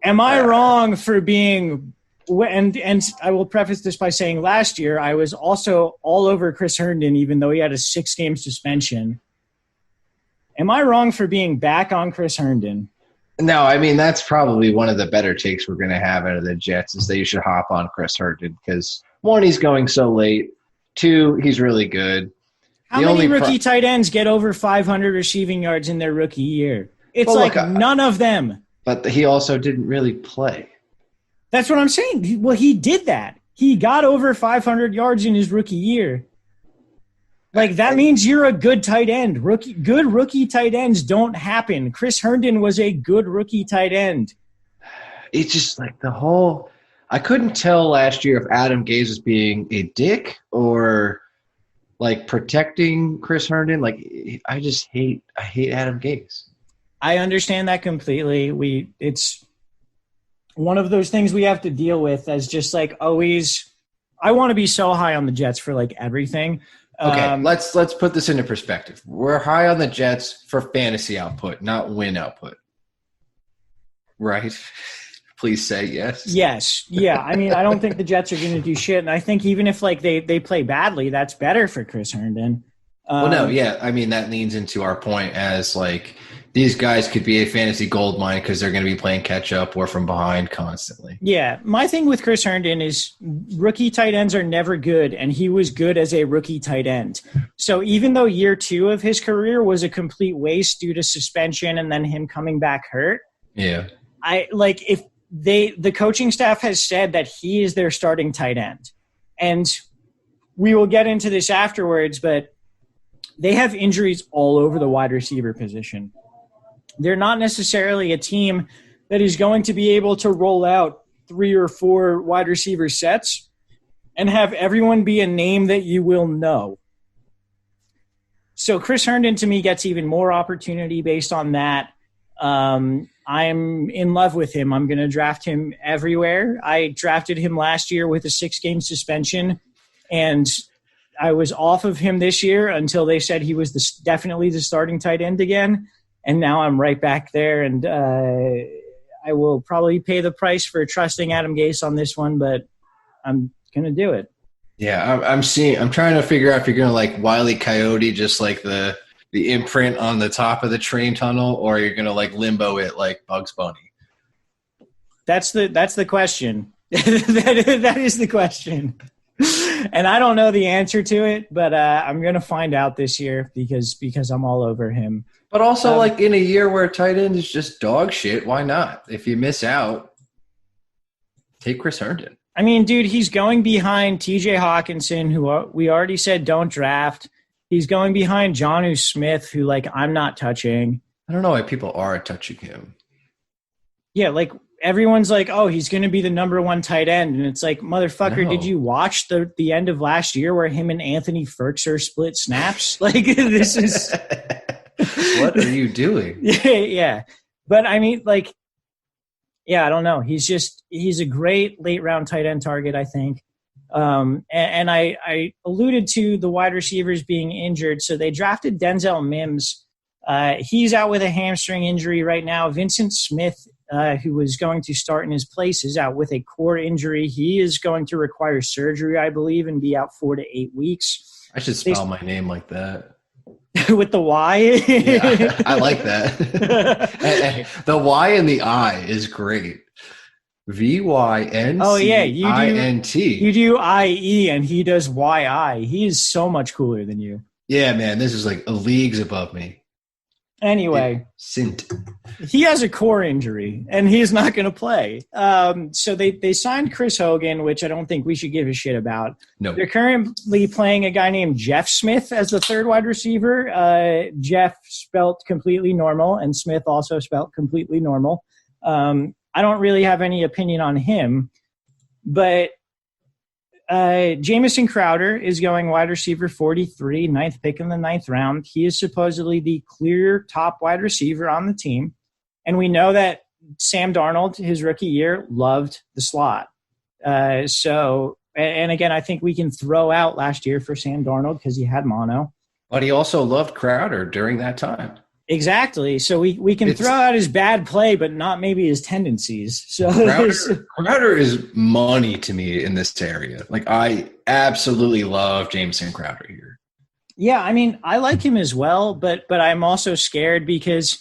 Am I wrong for being – and I will preface this by saying last year I was also all over Chris Herndon, even though he had a 6-game suspension. Am I wrong for being back on Chris Herndon? No, I mean, that's probably one of the better takes we're going to have out of the Jets is that you should hop on Chris Herndon because, 1, he's going so late. 2, he's really good. How many rookie tight ends get over 500 receiving yards in their rookie year? It's none of them. But he also didn't really play. That's what I'm saying. Well, he did that. He got over 500 yards in his rookie year. That means you're a good tight end. Good rookie tight ends don't happen. Chris Herndon was a good rookie tight end. It's just like the whole I couldn't tell last year if Adam Gase was being a dick or like protecting Chris Herndon. Like I hate Adam Gase. I understand that completely. It's one of those things we have to deal with as just like always. I want to be so high on the Jets for like everything. Okay, let's put this into perspective. We're high on the Jets for fantasy output, not win output. Right? Please say yes. Yes. Yeah. I mean, I don't think the Jets are going to do shit. And I think even if like they play badly, that's better for Chris Herndon. Well, no, yeah. I mean, that leans into our point as like these guys could be a fantasy gold mine because they're going to be playing catch up or from behind constantly. Yeah. My thing with Chris Herndon is rookie tight ends are never good. And he was good as a rookie tight end. So even though year 2 of his career was a complete waste due to suspension and then him coming back hurt. Yeah. The coaching staff has said that he is their starting tight end. And we will get into this afterwards, but they have injuries all over the wide receiver position. They're not necessarily a team that is going to be able to roll out 3 or 4 wide receiver sets and have everyone be a name that you will know. So Chris Herndon, to me, gets even more opportunity based on that. I'm in love with him. I'm going to draft him everywhere. I drafted him last year with a 6-game suspension, and I was off of him this year until they said he was definitely the starting tight end again. And now I'm right back there, and I will probably pay the price for trusting Adam Gase on this one, but I'm going to do it. Yeah, I'm trying to figure out if you're going to like Wile E. Coyote, just like the imprint on the top of the train tunnel, or you're going to like limbo it like Bugs Bunny. That's the question. that is the question. And I don't know the answer to it, but I'm going to find out this year because I'm all over him. But also like in a year where tight end is just dog shit, why not? If you miss out, take Chris Herndon. I mean, dude, he's going behind TJ Hawkinson, who we already said don't draft. He's going behind Jonnu Smith, who, like, I'm not touching. I don't know why people are touching him. Yeah, like, everyone's like, oh, he's going to be the number 1 tight end. And it's like, motherfucker, No. Did you watch the end of last year where him and Anthony Ferkser split snaps? Like, this is – What are you doing? Yeah. But, I mean, like, yeah, I don't know. He's a great late-round tight end target, I think. And I alluded to the wide receivers being injured. So they drafted Denzel Mims. He's out with a hamstring injury right now. Vincent Smith, who was going to start in his place, is out with a core injury. He is going to require surgery, I believe, and be out 4 to 8 weeks. I should spell my name like that. With the Y? Yeah, I like that. The Y and the I is great. VYNCINT. Oh, yeah. You do IE and he does YI. He is so much cooler than you. Yeah, man. This is like leagues above me. Anyway, Sint. He has a core injury and he's not going to play. So they signed Chris Hogan, which I don't think we should give a shit about. No. They're currently playing a guy named Jeff Smith as the third wide receiver. Jeff spelt completely normal and Smith also spelt completely normal. I don't really have any opinion on him, but Jamison Crowder is going wide receiver 43, 9th pick in the 9th round. He is supposedly the clear top wide receiver on the team. And we know that Sam Darnold, his rookie year, loved the slot. And again, I think we can throw out last year for Sam Darnold because he had mono. But he also loved Crowder during that time. Exactly. So we can throw out his bad play, but not maybe his tendencies. So Crowder is money to me in this area. Like, I absolutely love Jameson Crowder here. Yeah, I mean, I like him as well, but I'm also scared because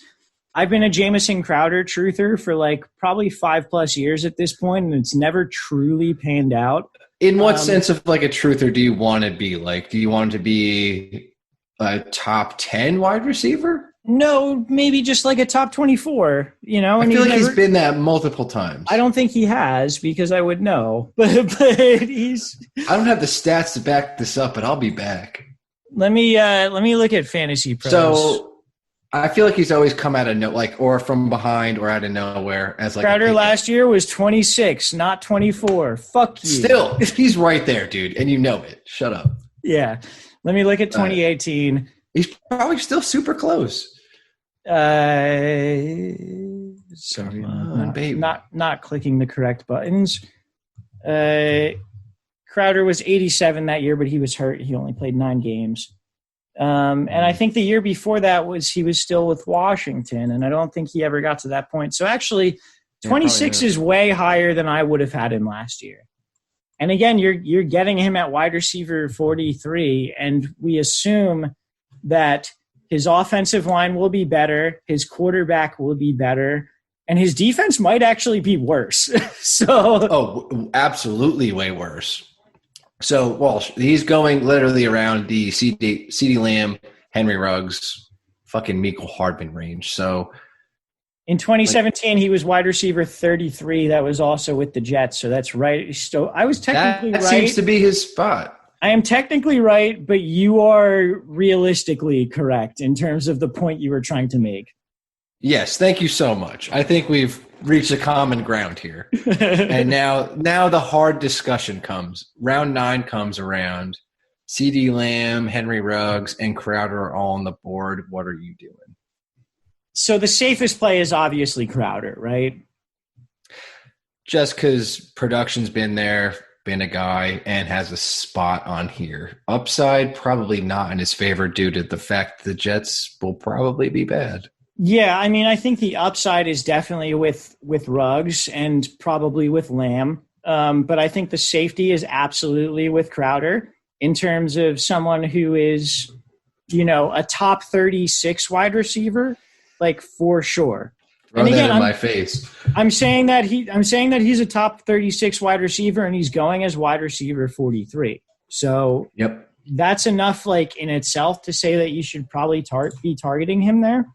I've been a Jamison Crowder truther for like probably 5+ years at this point, and it's never truly panned out. In what sense of like a truther do you want to be? Like, do you want to be a top 10 wide receiver? No, maybe just like a top 24, you know? And I feel like he's been that multiple times. I don't think he has because I would know, but he's. I don't have the stats to back this up, but I'll be back. Let me look at Fantasy Pros. So I feel like he's always come out of or from behind or out of nowhere as like Crowder last year was 26, not 24. Fuck you. Still, he's right there, dude, and you know it. Shut up. Yeah. Let me look at 2018. He's probably still super close. Sorry, baby. not clicking the correct buttons. Crowder was 87 that year, but he was hurt. He only played 9 games. And I think the year before that he was still with Washington, and I don't think he ever got to that point. So actually, 26 is way higher than I would have had him last year. And again, you're getting him at wide receiver 43, and we assume that his offensive line will be better, his quarterback will be better, and his defense might actually be worse. Absolutely way worse. So Walsh, he's going literally around the CeeDee Lamb, Henry Ruggs, fucking Mecole Hardman range. So in 2017, he was wide receiver 33. That was also with the Jets. So that's right. So I was technically right. That seems to be his spot. I am technically right, but you are realistically correct in terms of the point you were trying to make. Yes, thank you so much. I think we've reached a common ground here. And now the hard discussion comes. Round 9 comes around. CeeDee Lamb, Henry Ruggs, and Crowder are all on the board. What are you doing? So the safest play is obviously Crowder, right? Just because production's been there, been a guy, and has a spot on here. Upside, probably not in his favor due to the fact the Jets will probably be bad. Yeah, I mean, I think the upside is definitely with Ruggs and probably with Lamb. But I think the safety is absolutely with Crowder in terms of someone who is, a top 36 wide receiver, like for sure. Throw that in my face. I'm saying that he's a top 36 wide receiver and he's going as wide receiver 43. So yep. That's enough in itself to say that you should probably be targeting him there.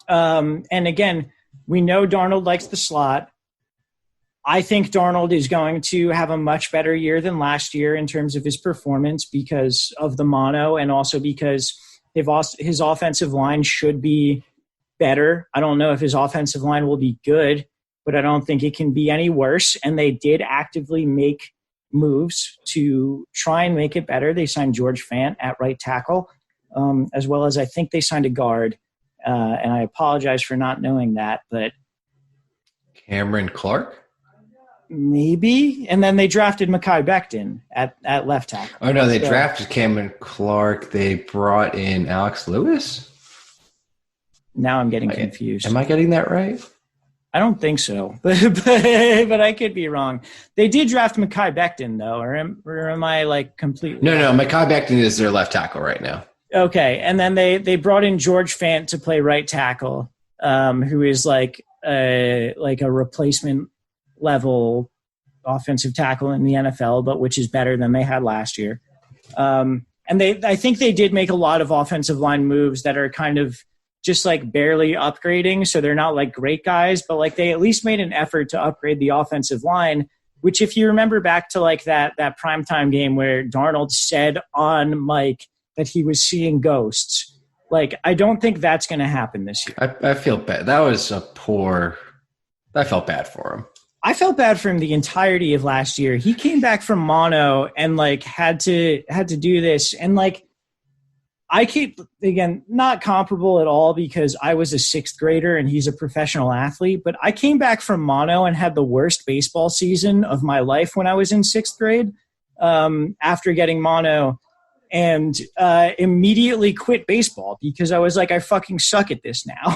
And again, we know Darnold likes the slot. I think Darnold is going to have a much better year than last year in terms of his performance because of the mono and also because his offensive line should be better. I don't know if his offensive line will be good, but I don't think it can be any worse. And they did actively make moves to try and make it better. They signed George Fant at right tackle, as well as I think they signed a guard. And I apologize for not knowing that, but Cameron Clark? Maybe. And then they drafted Mekhi Becton at left tackle. Oh, no, they drafted Cameron Clark. They brought in Alex Lewis? Now I'm getting confused. Am I getting that right? I don't think so, but I could be wrong. They did draft Mekhi Becton, though, or am I completely? No. Mekhi Becton is their left tackle right now. Okay, and then they brought in George Fant to play right tackle, who is like a replacement level offensive tackle in the NFL, but which is better than they had last year. And I think they did make a lot of offensive line moves that are kind of just barely upgrading. So they're not great guys, but they at least made an effort to upgrade the offensive line, which if you remember back to that primetime game where Darnold said on mic that he was seeing ghosts, I don't think that's going to happen this year. I feel bad. That was I felt bad for him. I felt bad for him the entirety of last year. He came back from mono and had to do this. And I keep, again, not comparable at all because I was a 6th grader and he's a professional athlete, but I came back from mono and had the worst baseball season of my life when I was in 6th grade after getting mono and immediately quit baseball because I was I fucking suck at this now.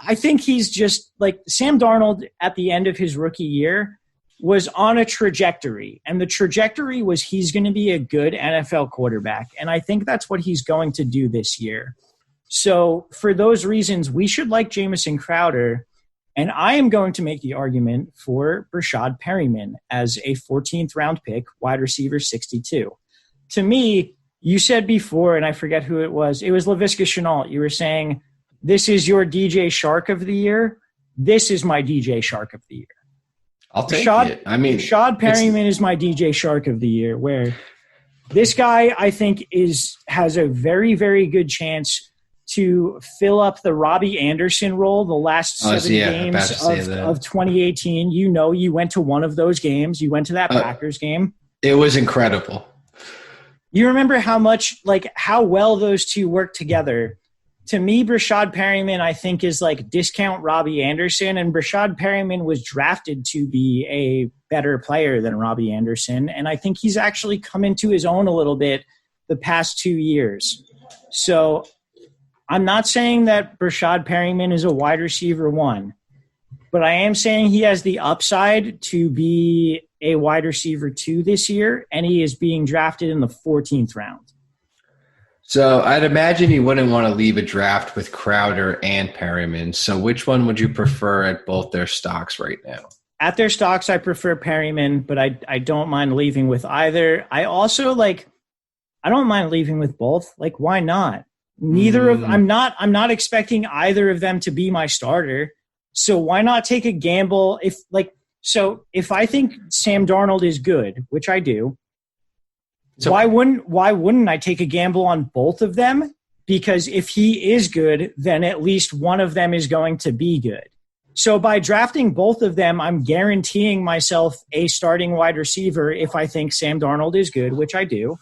I think he's just Sam Darnold at the end of his rookie year was on a trajectory, and the trajectory was he's going to be a good NFL quarterback, and I think that's what he's going to do this year. So for those reasons, we should like Jamison Crowder, and I am going to make the argument for Brashad Perryman as a 14th round pick, wide receiver 62. To me, you said before, and I forget who it was Laviska Shenault. You were saying, this is your DJ Shark of the year. This is my DJ Shark of the year. I'll take it. I mean, Rashad Perryman is my DJ Shark of the year. Where This guy, I think, has a very, very good chance to fill up the Robbie Anderson role the last 7 games of 2018. You know, you went to one of those games. You went to that Packers game. It was incredible. You remember how well those two worked together. To me, Brashad Perryman, I think, is like discount Robbie Anderson, and Brashad Perryman was drafted to be a better player than Robbie Anderson, and I think he's actually come into his own a little bit the past 2 years. So I'm not saying that Brashad Perryman is a wide receiver 1, but I am saying he has the upside to be a wide receiver 2 this year, and he is being drafted in the 14th round. So I'd imagine you wouldn't want to leave a draft with Crowder and Perryman. So which one would you prefer at both their stocks right now? At their stocks, I prefer Perryman, but I don't mind leaving with either. I also I don't mind leaving with both. Like, why not? I'm not expecting either of them to be my starter. So why not take a gamble? If I think Sam Darnold is good, which I do, so why wouldn't I take a gamble on both of them? Because if he is good, then at least one of them is going to be good. So by drafting both of them, I'm guaranteeing myself a starting wide receiver if I think Sam Darnold is good, which I do.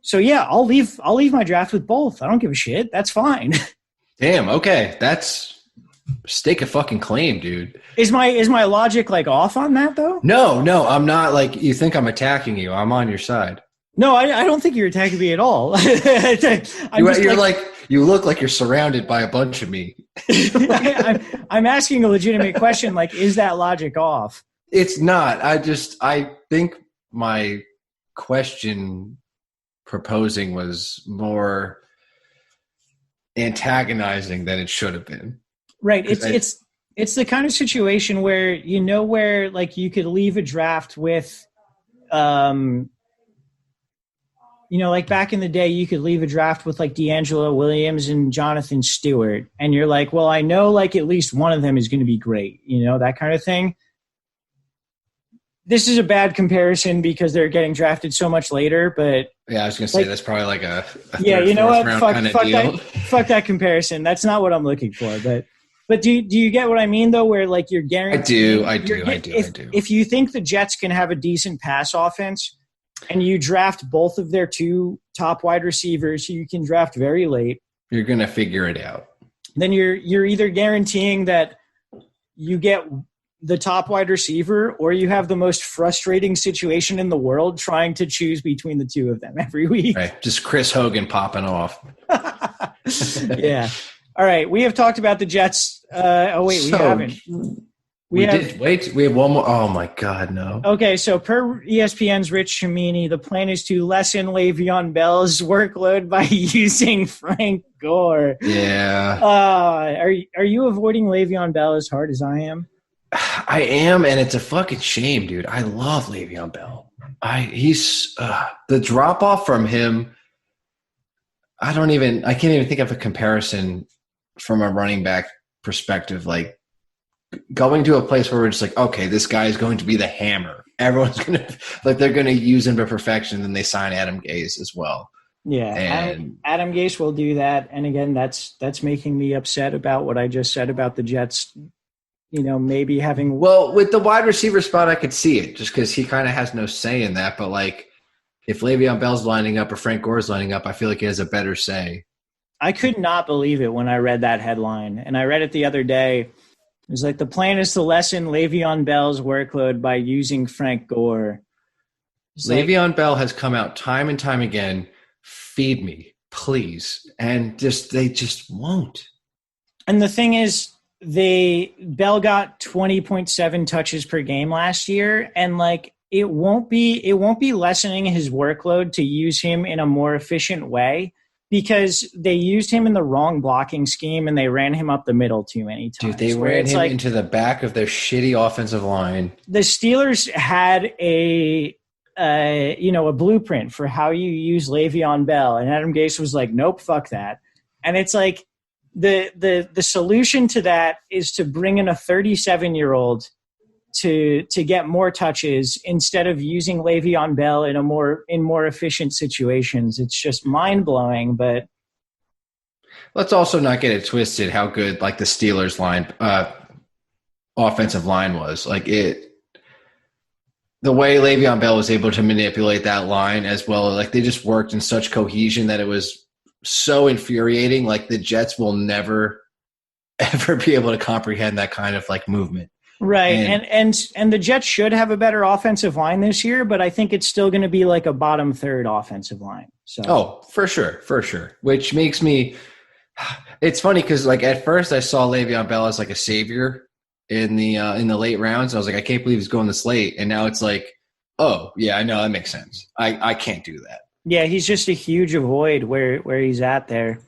So yeah, I'll leave my draft with both. I don't give a shit. That's fine. Damn, okay. That's stake a fucking claim, dude. Is my logic off on that though? No, I'm not you think I'm attacking you. I'm on your side. No, I don't think you're attacking me at all. You look like you're surrounded by a bunch of me. I'm asking a legitimate question. Is that logic off? It's not. I think my question proposing was more antagonizing than it should have been. Right. It's the kind of situation where you could leave a draft with, back in the day, you could leave a draft with D'Angelo Williams and Jonathan Stewart. And you're like, well, I know at least one of them is going to be great, that kind of thing. This is a bad comparison because they're getting drafted so much later, but yeah, I was going to say that's probably a fuck that comparison. That's not what I'm looking for, but do you get what I mean though? Where you're guaranteed. I do. If you think the Jets can have a decent pass offense, and you draft both of their 2 top wide receivers, who you can draft very late, you're going to figure it out. Then you're either guaranteeing that you get the top wide receiver, or you have the most frustrating situation in the world trying to choose between the 2 of them every week. Right. Just Chris Hogan popping off. Yeah. All right. We have talked about the Jets. We haven't. We have one more. Oh, my God, no. Okay, so per ESPN's Rich Cimini, the plan is to lessen Le'Veon Bell's workload by using Frank Gore. Yeah. Are you avoiding Le'Veon Bell as hard as I am? I am, and it's a fucking shame, dude. I love Le'Veon Bell. He's the drop-off from him, I can't even think of a comparison from a running back perspective, going to a place where we're just okay, this guy is going to be the hammer. Everyone's going to they're going to use him to perfection, and they sign Adam Gase as well. Yeah, and Adam Gase will do that. And again, that's making me upset about what I just said about the Jets. Maybe having with the wide receiver spot, I could see it just because he kind of has no say in that. But if Le'Veon Bell's lining up or Frank Gore's lining up, I feel like he has a better say. I could not believe it when I read that headline, and I read it the other day. It was the plan is to lessen Le'Veon Bell's workload by using Frank Gore. Le'Veon Bell has come out time and time again, feed me, please. And they just won't. And the thing is, Bell got 20.7 touches per game last year, and it won't be lessening his workload to use him in a more efficient way, because they used him in the wrong blocking scheme and they ran him up the middle too many times. Dude, they ran him into the back of their shitty offensive line. The Steelers had a blueprint for how you use Le'Veon Bell, and Adam Gase was like, nope, fuck that. And it's the solution to that is to bring in a 37-year-old to get more touches instead of using Le'Veon Bell in more efficient situations. It's just mind blowing. But let's also not get it twisted how good like the Steelers line offensive line was. Like the way Le'Veon Bell was able to manipulate that line as well, like they just worked in such cohesion that it was so infuriating. Like the Jets will never ever be able to comprehend that kind of like movement. Right. And the Jets should have a better offensive line this year, but I think it's still going to be like a bottom third offensive line. So for sure. Which makes me it's funny because like at first I saw Le'Veon Bell as like a savior in the late rounds. I was like, I can't believe he's going this late. And now it's like, oh yeah, I know that makes sense. I can't do that. Yeah, he's just a huge avoid where he's at there.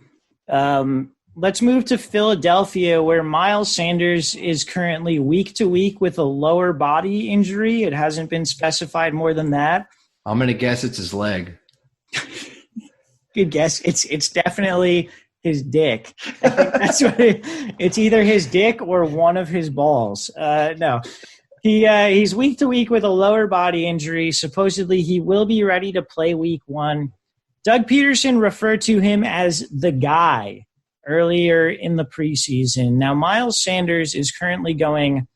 Let's move to Philadelphia, where Miles Sanders is currently week to week with a lower body injury. It hasn't been specified more than that. I'm going to guess it's his leg. Good guess. It's definitely his dick. I think that's what it's either his dick or one of his balls. No. He's week to week with a lower body injury. Supposedly he will be ready to play week 1. Doug Peterson referred to him as the guy earlier in the preseason. Now, Miles Sanders is currently going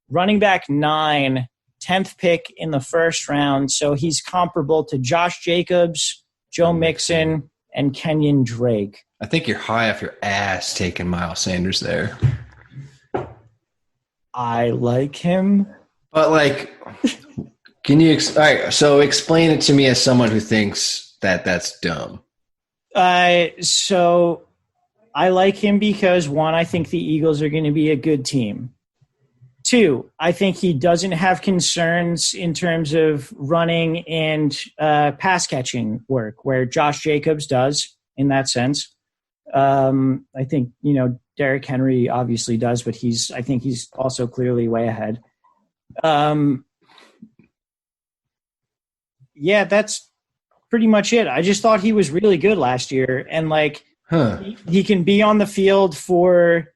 running back 9, 10th pick in the first round. So he's comparable to Josh Jacobs, Joe Mixon, and Kenyon Drake. I think you're high off your ass taking Miles Sanders there. I like him. But like, can you all right, so explain it to me as someone who thinks that that's dumb. So I like him because, 1, I think the Eagles are going to be a good team. 2, I think he doesn't have concerns in terms of running and pass catching work, where Josh Jacobs does in that sense. I think, Derrick Henry obviously does, but I think he's also clearly way ahead. Yeah, that's pretty much it. I just thought he was really good last year, and he can be on the field for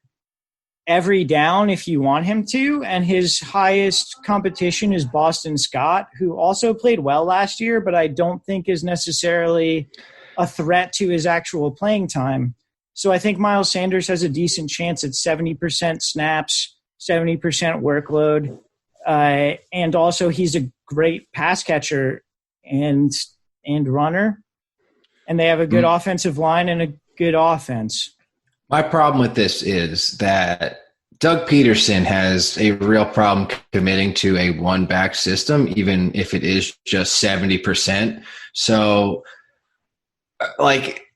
every down if you want him to, and his highest competition is Boston Scott, who also played well last year, but I don't think is necessarily a threat to his actual playing time. So I think Miles Sanders has a decent chance at 70% snaps, 70% workload, and also he's a great pass catcher and runner, and they have a good offensive line and a good offense. My problem with this is that Doug Peterson has a real problem committing to a one-back system, even if it is just 70%. So,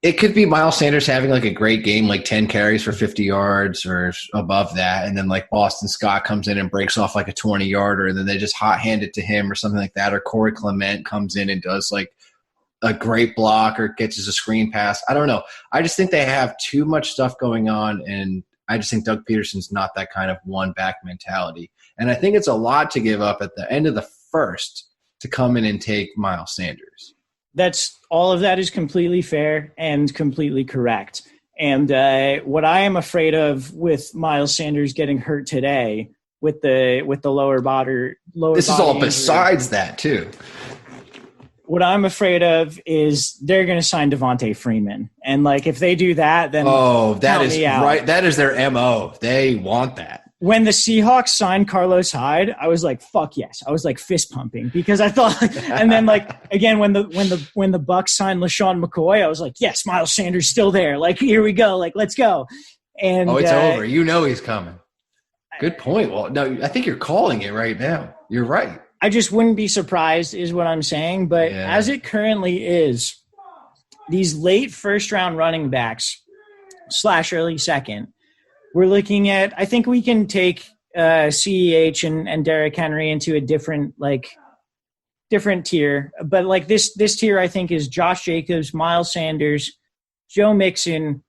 it could be Miles Sanders having, a great game, 10 carries for 50 yards or above that, and then, Boston Scott comes in and breaks off, a 20-yarder, and then they just hot-hand it to him or something like that, or Corey Clement comes in and does, a great block or catches a screen pass. I don't know. I just think they have too much stuff going on, and I just think Doug Peterson's not that kind of one-back mentality. And I think it's a lot to give up at the end of the first to come in and take Miles Sanders. All of that is completely fair and completely correct. And what I am afraid of with Miles Sanders getting hurt today with the lower body. This is all besides that too. What I'm afraid of is they're going to sign Devontae Freeman. And if they do that, then that is right. That is their MO. They want that. When the Seahawks signed Carlos Hyde, I was like, fuck yes. I was fist pumping because I thought, and then again, when the Bucks signed LaShawn McCoy, I was like, yes, Miles Sanders still there. Here we go. Let's go. And it's over. He's coming. Good point. Well, no, I think you're calling it right now. You're right. I just wouldn't be surprised is what I'm saying. But as it currently is, these late first-round running backs / early second, we're looking at – I think we can take CEH and Derrick Henry into a different tier. But this tier I think is Josh Jacobs, Miles Sanders, Joe Mixon,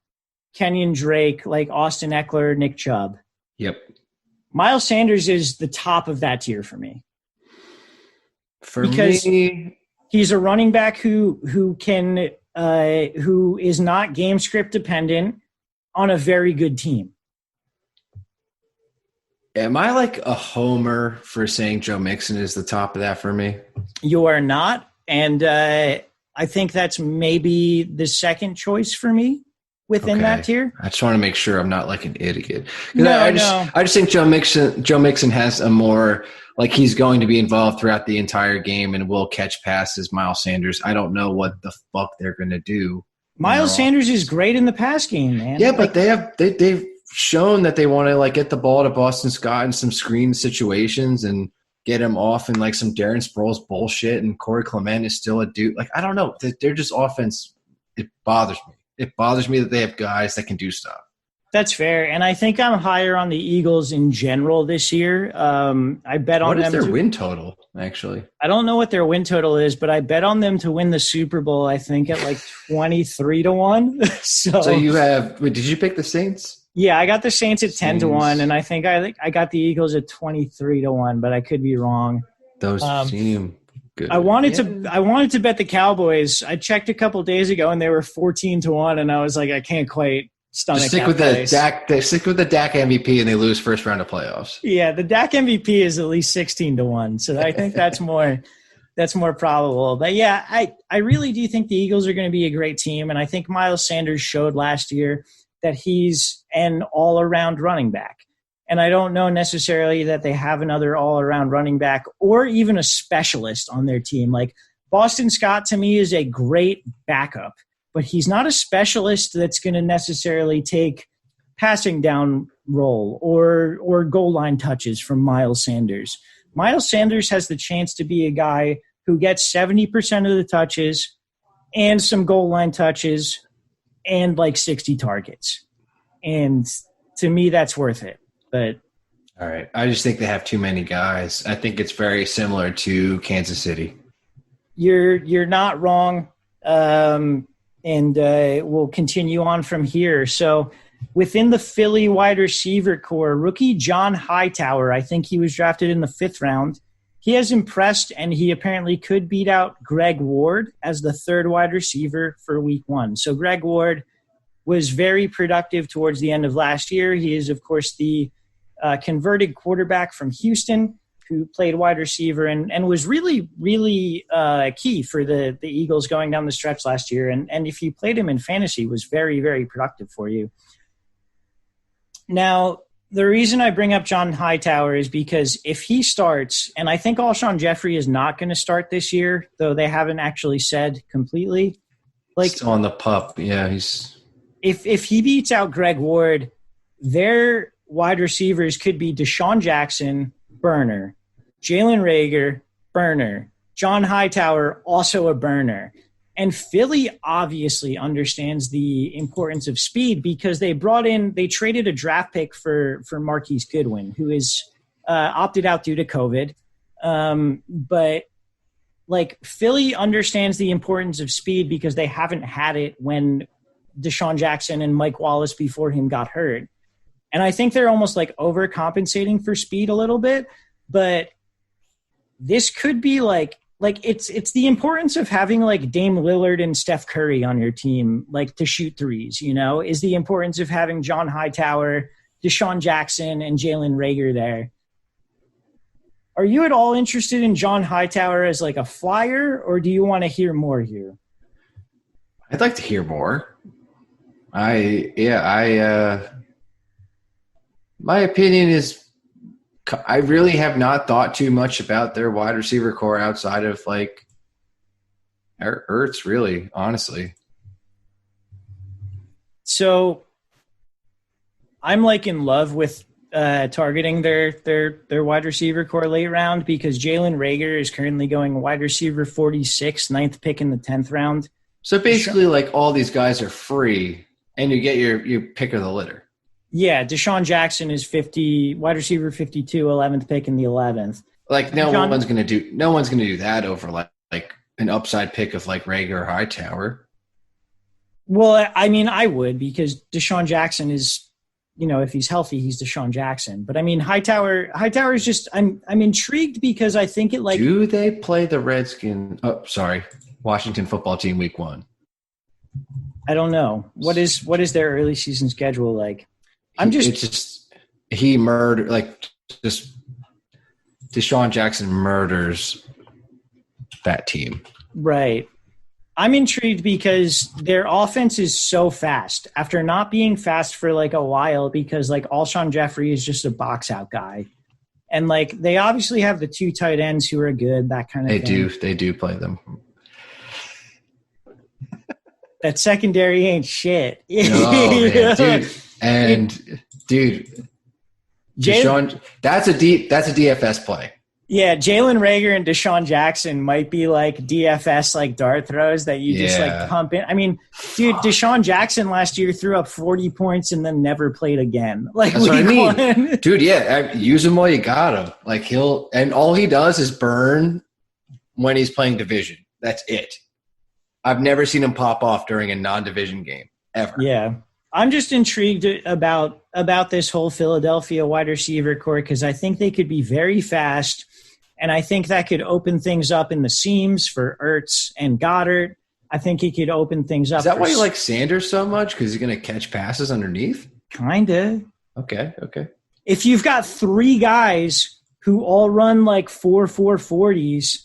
Kenyon Drake, Austin Eckler, Nick Chubb. Yep. Miles Sanders is the top of that tier for me. Because he's a running back who is not game script dependent on a very good team. Am I like a homer for saying Joe Mixon is the top of that for me? You are not. And I think that's maybe the second choice for me within that tier. I just want to make sure I'm not like an idiot. No, I just think Joe Mixon has a more like he's going to be involved throughout the entire game and will catch passes. Miles Sanders, I don't know what the fuck they're going to do. Miles Sanders is great in the pass game, man. Yeah, but they've shown that they want to like get the ball to Boston Scott in some screen situations and get him off in like some Darren Sproles bullshit. And Corey Clement is still a dude. Like I don't know, they're just offense. It bothers me. It bothers me that they have guys that can do stuff. That's fair, and I think I'm higher on the Eagles in general this year. I bet on them. What is their win total, actually? I don't know what their win total is, but I bet on them to win the Super Bowl, I think, at like 23-1. So you have – did you pick the Saints? Yeah, I got the Saints at 10-1, and I think I got the Eagles at 23-1, but I could be wrong. Those seem good. I wanted to bet the Cowboys. I checked a couple days ago, and they were 14-1, and I was like, I can't quite – Just stick with the Dak. They stick with the Dak MVP, and they lose first round of playoffs. Yeah, the Dak MVP is at least 16-1, so I think that's more probable. But yeah, I really do think the Eagles are going to be a great team, and I think Miles Sanders showed last year that he's an all-around running back. And I don't know necessarily that they have another all-around running back or even a specialist on their team. Like Boston Scott to me is a great backup, but he's not a specialist that's going to necessarily take passing down role or goal line touches from Miles Sanders. Miles Sanders has the chance to be a guy who gets 70% of the touches and some goal line touches and like 60 targets. And to me, that's worth it. But all right. I just think they have too many guys. I think it's very similar to Kansas City. You're not wrong. And we'll continue on from here. So within the Philly wide receiver core, rookie John Hightower, I think he was drafted in the 5th round. He has impressed, and he apparently could beat out Greg Ward as the 3rd wide receiver for week 1. So Greg Ward was very productive towards the end of last year. He is, of course, the converted quarterback from Houston who played wide receiver and was really, really key for the Eagles going down the stretch last year. And if you played him in fantasy, was very, very productive for you. Now, the reason I bring up John Hightower is because if he starts, and I think Alshon Jeffrey is not going to start this year, though they haven't actually said completely. Like still on the pup, yeah. If he beats out Greg Ward, their wide receivers could be Deshaun Jackson, burner. Jalen Reagor, burner. John Hightower, also a burner. And Philly obviously understands the importance of speed because they traded a draft pick for Marquise Goodwin, who is opted out due to COVID. But like Philly understands the importance of speed because they haven't had it when Deshaun Jackson and Mike Wallace before him got hurt. And I think they're almost like overcompensating for speed a little bit, but this could be like it's the importance of having like Dame Lillard and Steph Curry on your team, like to shoot threes, is the importance of having John Hightower, Deshaun Jackson, and Jalen Reagor there. Are you at all interested in John Hightower as like a flyer, or do you want to hear more here? I'd like to hear more. My opinion is I really have not thought too much about their wide receiver core outside of like Ertz, really, honestly. So I'm like in love with targeting their wide receiver core late round because Jalen Reagor is currently going wide receiver 46, 9th pick in the 10th round. So basically like all these guys are free and you get your pick of the litter. Yeah, Deshaun Jackson is wide receiver 52, 11th pick in the 11th. Like no one's gonna do that over like an upside pick of like Reagor or Hightower. Well, I mean, I would because Deshaun Jackson is, if he's healthy, he's Deshaun Jackson. But I mean, Hightower is just I'm intrigued because I think it like. Do they play the Washington football team week 1? I don't know. What is their early season schedule like? He murdered like just Deshaun Jackson murders that team. Right. I'm intrigued because their offense is so fast after not being fast for like a while because like Alshon Jeffrey is just a box out guy. And like they obviously have the 2 tight ends who are good, that kind of thing. They do play them. That secondary ain't shit. Oh man, dude. And dude, Deshaun, that's a DFS play. Yeah, Jalen Reagor and Deshaun Jackson might be like DFS like dart throws that you just like pump in. I mean, dude, Deshaun Jackson last year threw up 40 points and then never played again. Like that's what I mean. Dude, use him while you got him. Like and all he does is burn when he's playing division. That's it. I've never seen him pop off during a non-division game ever. Yeah. I'm just intrigued about this whole Philadelphia wide receiver core because I think they could be very fast, and I think that could open things up in the seams for Ertz and Goddard. I think he could open things up. Is that why you like Sanders so much? Because he's going to catch passes underneath? Kinda. Okay. If you've got 3 guys who all run like 4.40s,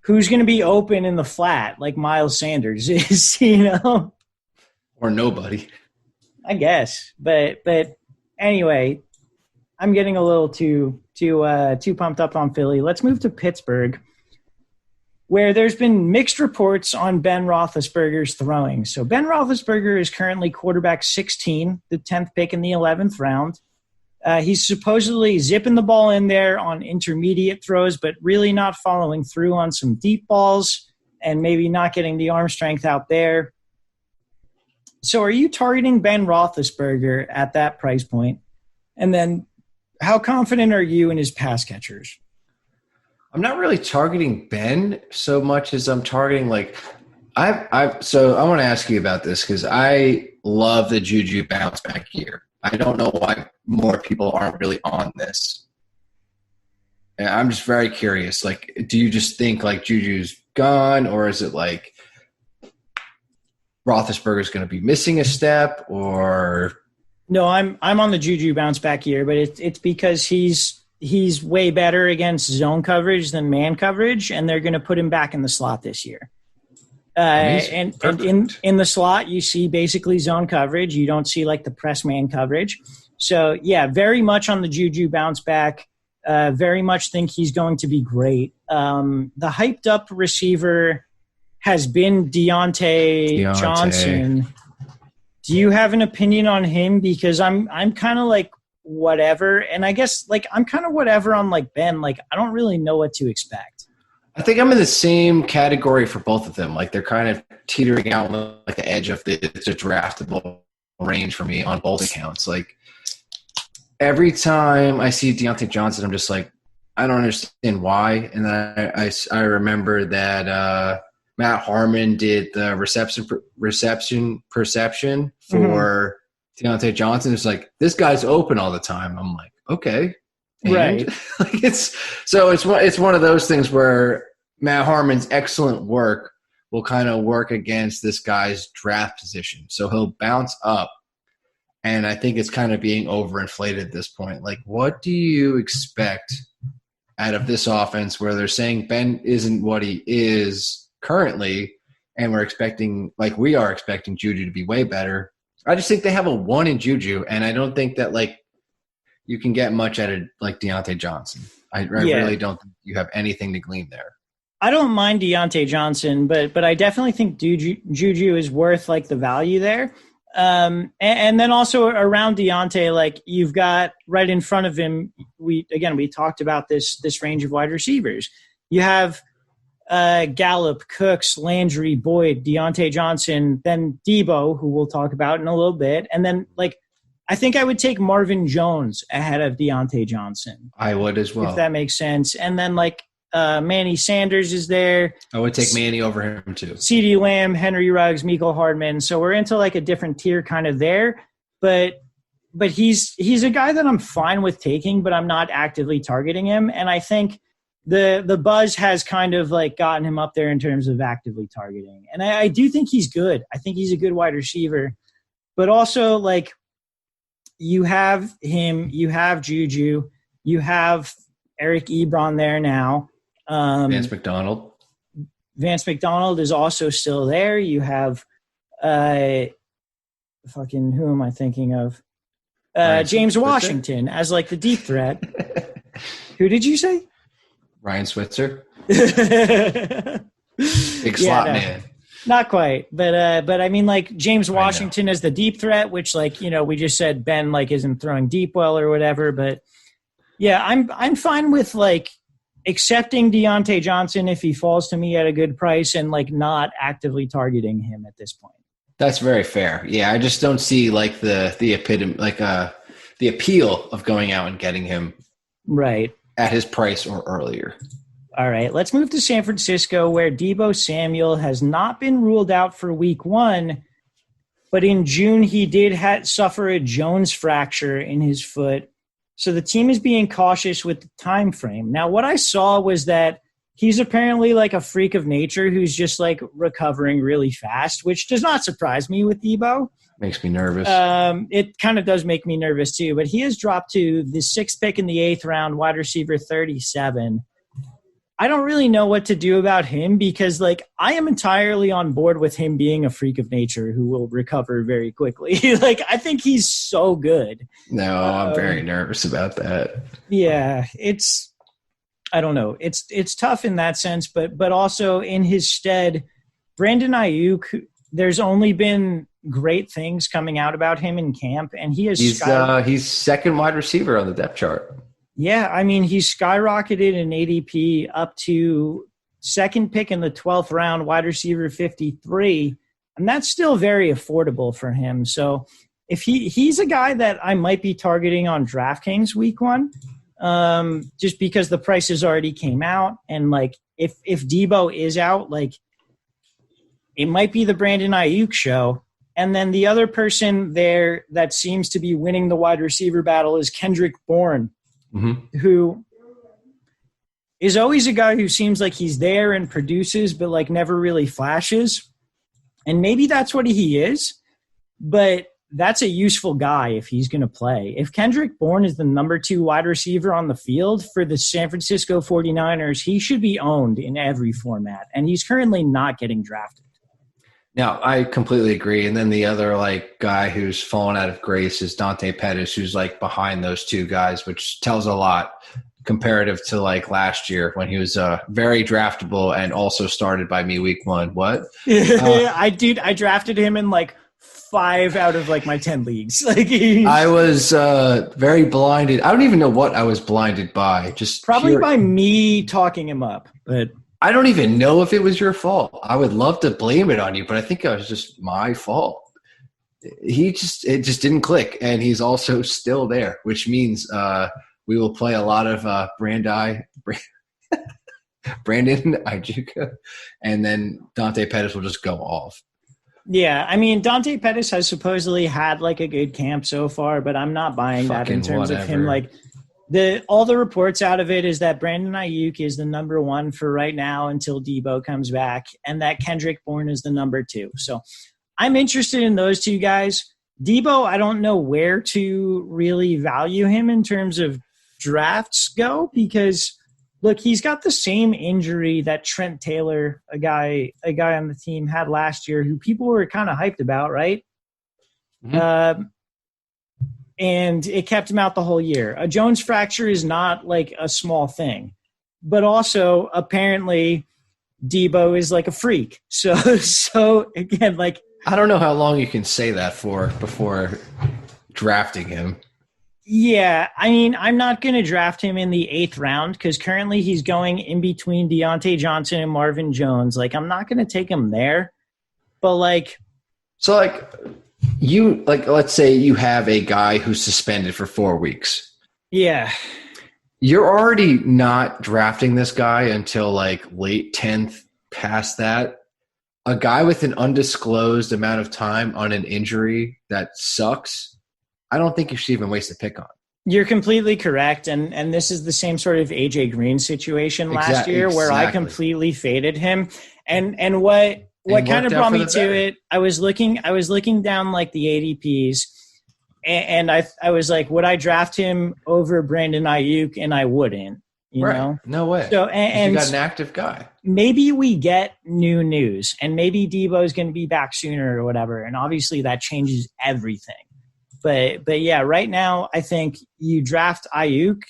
who's going to be open in the flat like Miles Sanders is, Or nobody. I guess, but anyway, I'm getting a little too pumped up on Philly. Let's move to Pittsburgh, where there's been mixed reports on Ben Roethlisberger's throwing. So Ben Roethlisberger is currently quarterback 16, the 10th pick in the 11th round. He's supposedly zipping the ball in there on intermediate throws, but really not following through on some deep balls and maybe not getting the arm strength out there. So are you targeting Ben Roethlisberger at that price point? And then how confident are you in his pass catchers? I'm not really targeting Ben so much as I'm targeting so I want to ask you about this because I love the Juju bounce back year. I don't know why more people aren't really on this. And I'm just very curious. Like, do you just think like Juju's gone, or is it like Roethlisberger's going to be missing a step, or? No, I'm on the Juju bounce back year, but it's because he's way better against zone coverage than man coverage, and they're going to put him back in the slot this year. And in the slot, you see basically zone coverage. You don't see like the press man coverage. So yeah, very much on the Juju bounce back. Very much think he's going to be great. The hyped up receiver has been Deontay Johnson. Do you have an opinion on him? Because I'm kind of like whatever, and I guess like I'm kind of whatever on like Ben. Like I don't really know what to expect. I think I'm in the same category for both of them. Like they're kind of teetering out on like the edge of the draftable range for me on both accounts. Like every time I see Deontay Johnson, I'm just like, I don't understand why. And then I remember that Matt Harmon did the reception perception for Deontay Johnson. It's like, this guy's open all the time. I'm like, okay. And right. Like it's one of those things where Matt Harmon's excellent work will kind of work against this guy's draft position. So he'll bounce up. And I think it's kind of being overinflated at this point. Like, what do you expect out of this offense where they're saying Ben isn't what he is currently, and we are expecting Juju to be way better? I just think they have a 1 in Juju, and I don't think that like you can get much out of like Deontay Johnson. I really don't think you have anything to glean there. I don't mind Deontay Johnson, but I definitely think Juju is worth like the value there. And then also around Deontay, like you've got right in front of him, we talked about this range of wide receivers. You have Gallup, Cooks, Landry, Boyd, Deontay Johnson, then Debo, who we'll talk about in a little bit. And then like, I think I would take Marvin Jones ahead of Deontay Johnson. I would as well. If that makes sense. And then like Manny Sanders is there. I would take Manny over him too. CeeDee Lamb, Henry Ruggs, Mecole Hardman. So we're into like a different tier kind of there. But he's a guy that I'm fine with taking, but I'm not actively targeting him. And I think the buzz has kind of like gotten him up there in terms of actively targeting. And I do think he's good. I think he's a good wide receiver. But also like you have him, you have Juju. You have Eric Ebron there now. Vance McDonald. Vance McDonald is also still there. You have who am I thinking of? James Washington as like the deep threat. Who did you say? Ryan Switzer. Big slot man. Not quite, but I mean, like James Washington as the deep threat, which, like, you know, we just said Ben like isn't throwing deep well or whatever. But yeah, I'm fine with like accepting Deontay Johnson if he falls to me at a good price and like not actively targeting him at this point. That's very fair. Yeah, I just don't see like the epitome, like the appeal of going out and getting him right at his price or earlier. All right, let's move to San Francisco, where Deebo Samuel has not been ruled out for week 1, but in June he did suffer a Jones fracture in his foot. So the team is being cautious with the time frame. Now, what I saw was that he's apparently like a freak of nature who's just like recovering really fast, which does not surprise me with Deebo. Makes me nervous. It kind of does make me nervous too, but he has dropped to the 6th pick in the 8th round, wide receiver 37. I don't really know what to do about him because, like, I am entirely on board with him being a freak of nature who will recover very quickly. Like, I think he's so good. No, I'm very nervous about that. Yeah, I don't know. It's tough in that sense, but also in his stead, Brandon Ayuk, there's only been great things coming out about him in camp, and he's second wide receiver on the depth chart. Yeah, I mean, he's skyrocketed in ADP up to 2nd pick in the 12th round, wide receiver 53, and that's still very affordable for him. So if he's a guy that I might be targeting on DraftKings week 1, just because the prices already came out, and like if Deebo is out, like it might be the Brandon Ayuk show. And then the other person there that seems to be winning the wide receiver battle is Kendrick Bourne. Mm-hmm. Who is always a guy who seems like he's there and produces, but like never really flashes. And maybe that's what he is, but that's a useful guy if he's going to play. If Kendrick Bourne is the number 2 wide receiver on the field for the San Francisco 49ers, he should be owned in every format. And he's currently not getting drafted. Now, I completely agree. And then the other like guy who's fallen out of grace is Dante Pettis, who's like behind those two guys, which tells a lot comparative to like last year when he was very draftable and also started by me week 1. What? I drafted him in like 5 out of like my 10 leagues. Like I was very blinded. I don't even know what I was blinded by. Just probably by me talking him up, but I don't even know if it was your fault. I would love to blame it on you, but I think it was just my fault. It just didn't click, and he's also still there, which means we will play a lot of Brandon Ayuk, and then Dante Pettis will just go off. Yeah, I mean, Dante Pettis has supposedly had like a good camp so far, but I'm not buying that in terms of him like – all the reports out of it is that Brandon Ayuk is the number 1 for right now until Deebo comes back, and that Kendrick Bourne is the number 2. So I'm interested in those two guys. Deebo, I don't know where to really value him in terms of drafts go because, look, he's got the same injury that Trent Taylor, a guy on the team, had last year who people were kind of hyped about, right? Mm-hmm. And it kept him out the whole year. A Jones fracture is not like a small thing, but also apparently Deebo is like a freak. So again, like I don't know how long you can say that for before drafting him. Yeah, I mean, I'm not going to draft him in the 8th round because currently he's going in between Deontay Johnson and Marvin Jones. Like, I'm not going to take him there, but like, so like. Let's say you have a guy who's suspended for 4 weeks. Yeah. You're already not drafting this guy until like late 10th past that. A guy with an undisclosed amount of time on an injury that sucks, I don't think you should even waste a pick on. You're completely correct. And this is the same sort of AJ Green situation last year where I completely faded him. And what kind of brought me to it, I was looking down like the ADPs, And I was like, would I draft him over Brandon Ayuk? And I wouldn't, you know? No way. So, and you got an active guy. Maybe we get new news, and maybe Debo's going to be back sooner or whatever. And obviously that changes everything. But yeah, right now I think you draft Ayuk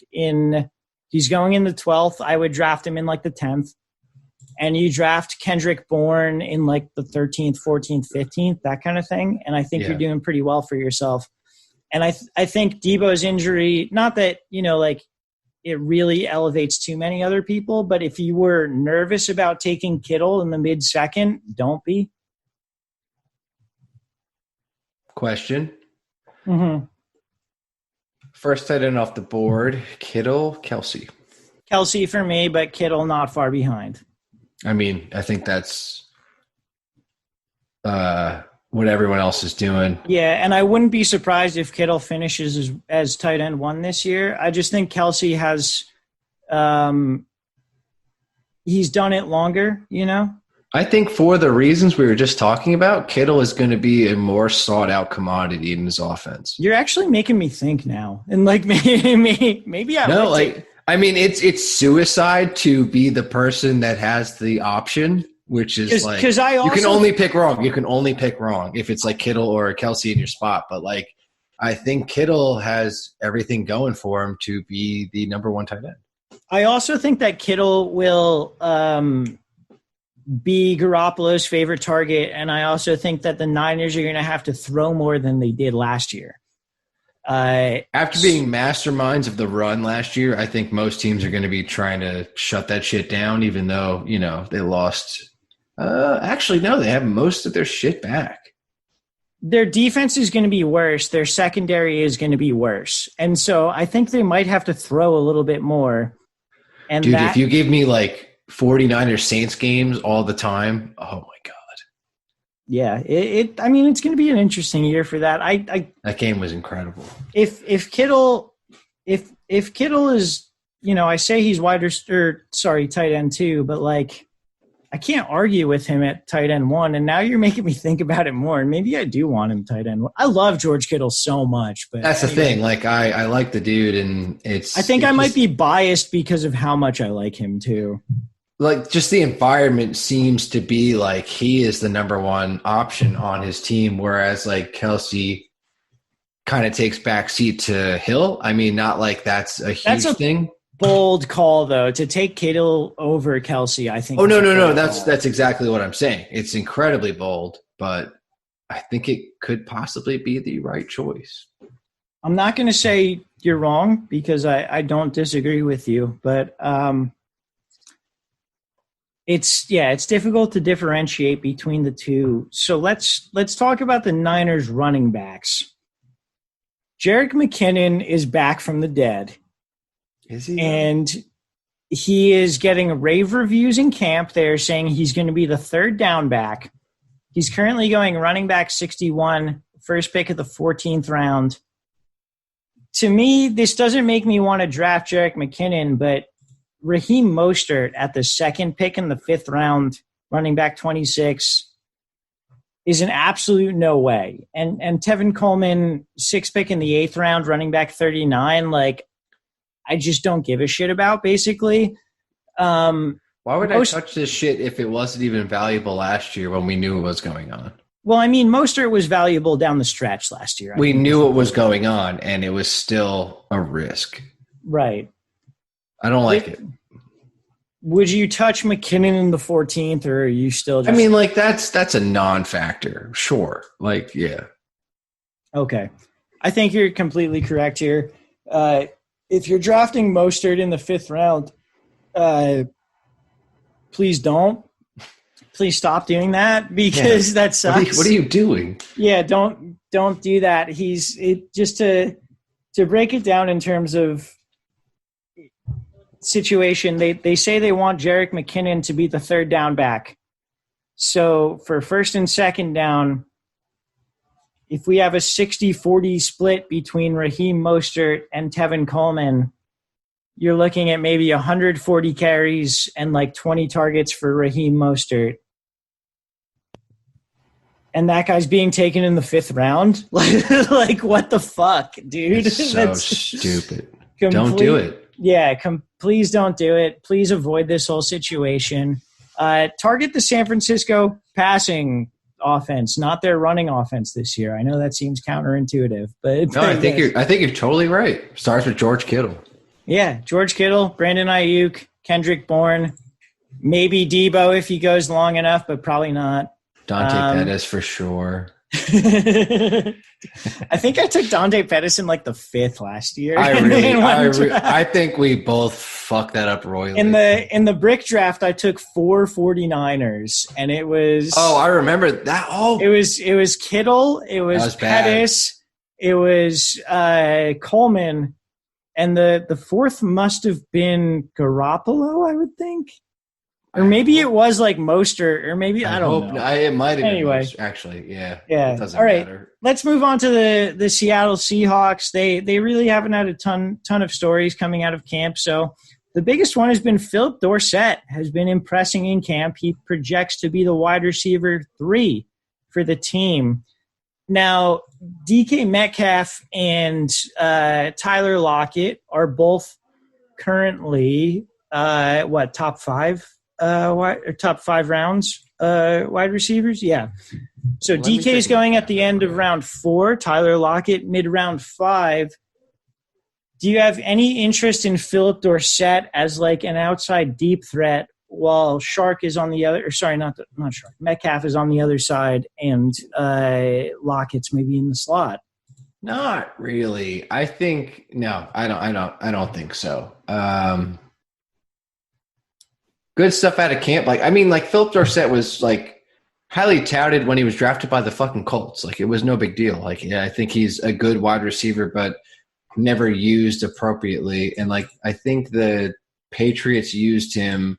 he's going in the 12th. I would draft him in like the 10th. And you draft Kendrick Bourne in like the 13th, 14th, 15th, that kind of thing. And I think you're doing pretty well for yourself. And I think Debo's injury, not that, like it really elevates too many other people, but if you were nervous about taking Kittle in the mid-second, don't be. Question. Mm-hmm. First tight end off the board, Kittle, Kelsey. Kelsey for me, but Kittle not far behind. I mean, I think that's what everyone else is doing. Yeah, and I wouldn't be surprised if Kittle finishes as tight end 1 this year. I just think Kelsey has he's done it longer, I think for the reasons we were just talking about, Kittle is going to be a more sought-out commodity in his offense. You're actually making me think now. And like maybe I No, like I mean, it's suicide to be the person that has the option, which is like you can only pick wrong. You can only pick wrong if it's like Kittle or Kelsey in your spot. But like, I think Kittle has everything going for him to be the number 1 tight end. I also think that Kittle will be Garoppolo's favorite target, and I also think that the Niners are going to have to throw more than they did last year. After being masterminds of the run last year, I think most teams are going to be trying to shut that shit down, even though, they lost. Actually, no, they have most of their shit back. Their defense is going to be worse. Their secondary is going to be worse. And so I think they might have to throw a little bit more. And dude, if you give me like 49ers Saints games all the time, oh my God. Yeah, I mean, it's going to be an interesting year for that. That game was incredible. If Kittle is, I say he's tight end 2, but like I can't argue with him at tight end 1. And now you're making me think about it more. And maybe I do want him tight end 1. I love George Kittle so much, but that's the thing. Like I like the dude, and I think I might be biased because of how much I like him too. Like just the environment seems to be like he is the number 1 option on his team, whereas like Kelsey kind of takes backseat to Hill. I mean, not like that's a huge thing. Bold call though to take Kittle over Kelsey. I think. Oh no. That's exactly what I'm saying. It's incredibly bold, but I think it could possibly be the right choice. I'm not going to say you're wrong because I don't disagree with you, but it's difficult to differentiate between the two. So let's talk about the Niners running backs. Jerick McKinnon is back from the dead. Is he? And he is getting rave reviews in camp. They're saying he's going to be the 3rd down back. He's currently going running back 61, first pick of the 14th round. To me, this doesn't make me want to draft Jerick McKinnon, but Raheem Mostert at the 2nd pick in the 5th round, running back 26, is an absolute no way. And Tevin Coleman, 6th pick in the 8th round, running back 39, like I just don't give a shit about, basically. Why would I touch this shit if it wasn't even valuable last year when we knew what was going on? Well, I mean, Mostert was valuable down the stretch last year. We knew what was going on, and it was still a risk. Right. I don't like it. Would you touch McKinnon in the 14th, or are you still just... I mean, like, that's a non-factor. Sure. Like, yeah. Okay. I think you're completely correct here. If you're drafting Mostert in the 5th round, please don't. Please stop doing that because that sucks. What are you doing? Yeah, don't do that. Just to break it down in terms of situation, they say they want Jerick McKinnon to be the 3rd down back. So for 1st and 2nd down, if we have a 60-40 split between Raheem Mostert and Tevin Coleman, you're looking at maybe 140 carries and like 20 targets for Raheem Mostert. and that guy's being taken in the 5th round. Like what the fuck, dude? It's so stupid. Don't do it. Yeah, please don't do it. Please avoid this whole situation. Target the San Francisco passing offense, not their running offense this year. I know that seems counterintuitive, but no, I think you're totally right. Starts with George Kittle. Yeah, George Kittle, Brandon Ayuk, Kendrick Bourne, maybe Debo if he goes long enough, but probably not. Dante Pettis for sure. I think I took Dante Pettis in like the 5th last year. I think we both fucked that up royally. In the brick draft, I took 4 49ers, and it was. Oh, I remember that. Oh, it was Kittle, it was Pettis, it was Coleman, and the 4th must have been Garoppolo, I would think. Or maybe it was like Mostert, or maybe I don't know. It might have anyway, been Mostert, actually. Yeah. Yeah. It doesn't all right. matter. Let's move on to the Seattle Seahawks. They really haven't had a ton of stories coming out of camp. So the biggest one has been Philip Dorsett has been impressing in camp. He projects to be the wide receiver 3 for the team. Now, DK Metcalf and Tyler Lockett are both currently top 5? Top 5 rounds wide receivers. Yeah. So DK is going at the end of round 4, Tyler Lockett mid-round 5. Do you have any interest in Philip Dorsett as like an outside deep threat while Shark is on the other, or sorry, not Shark, Metcalf is on the other side and Lockett's maybe in the slot? Not really. I think no. I don't think so. Good stuff out of camp. Like Philip Dorsett was like highly touted when he was drafted by the fucking Colts. Like it was no big deal. Like, yeah, I think he's a good wide receiver, but never used appropriately. And like, I think the Patriots used him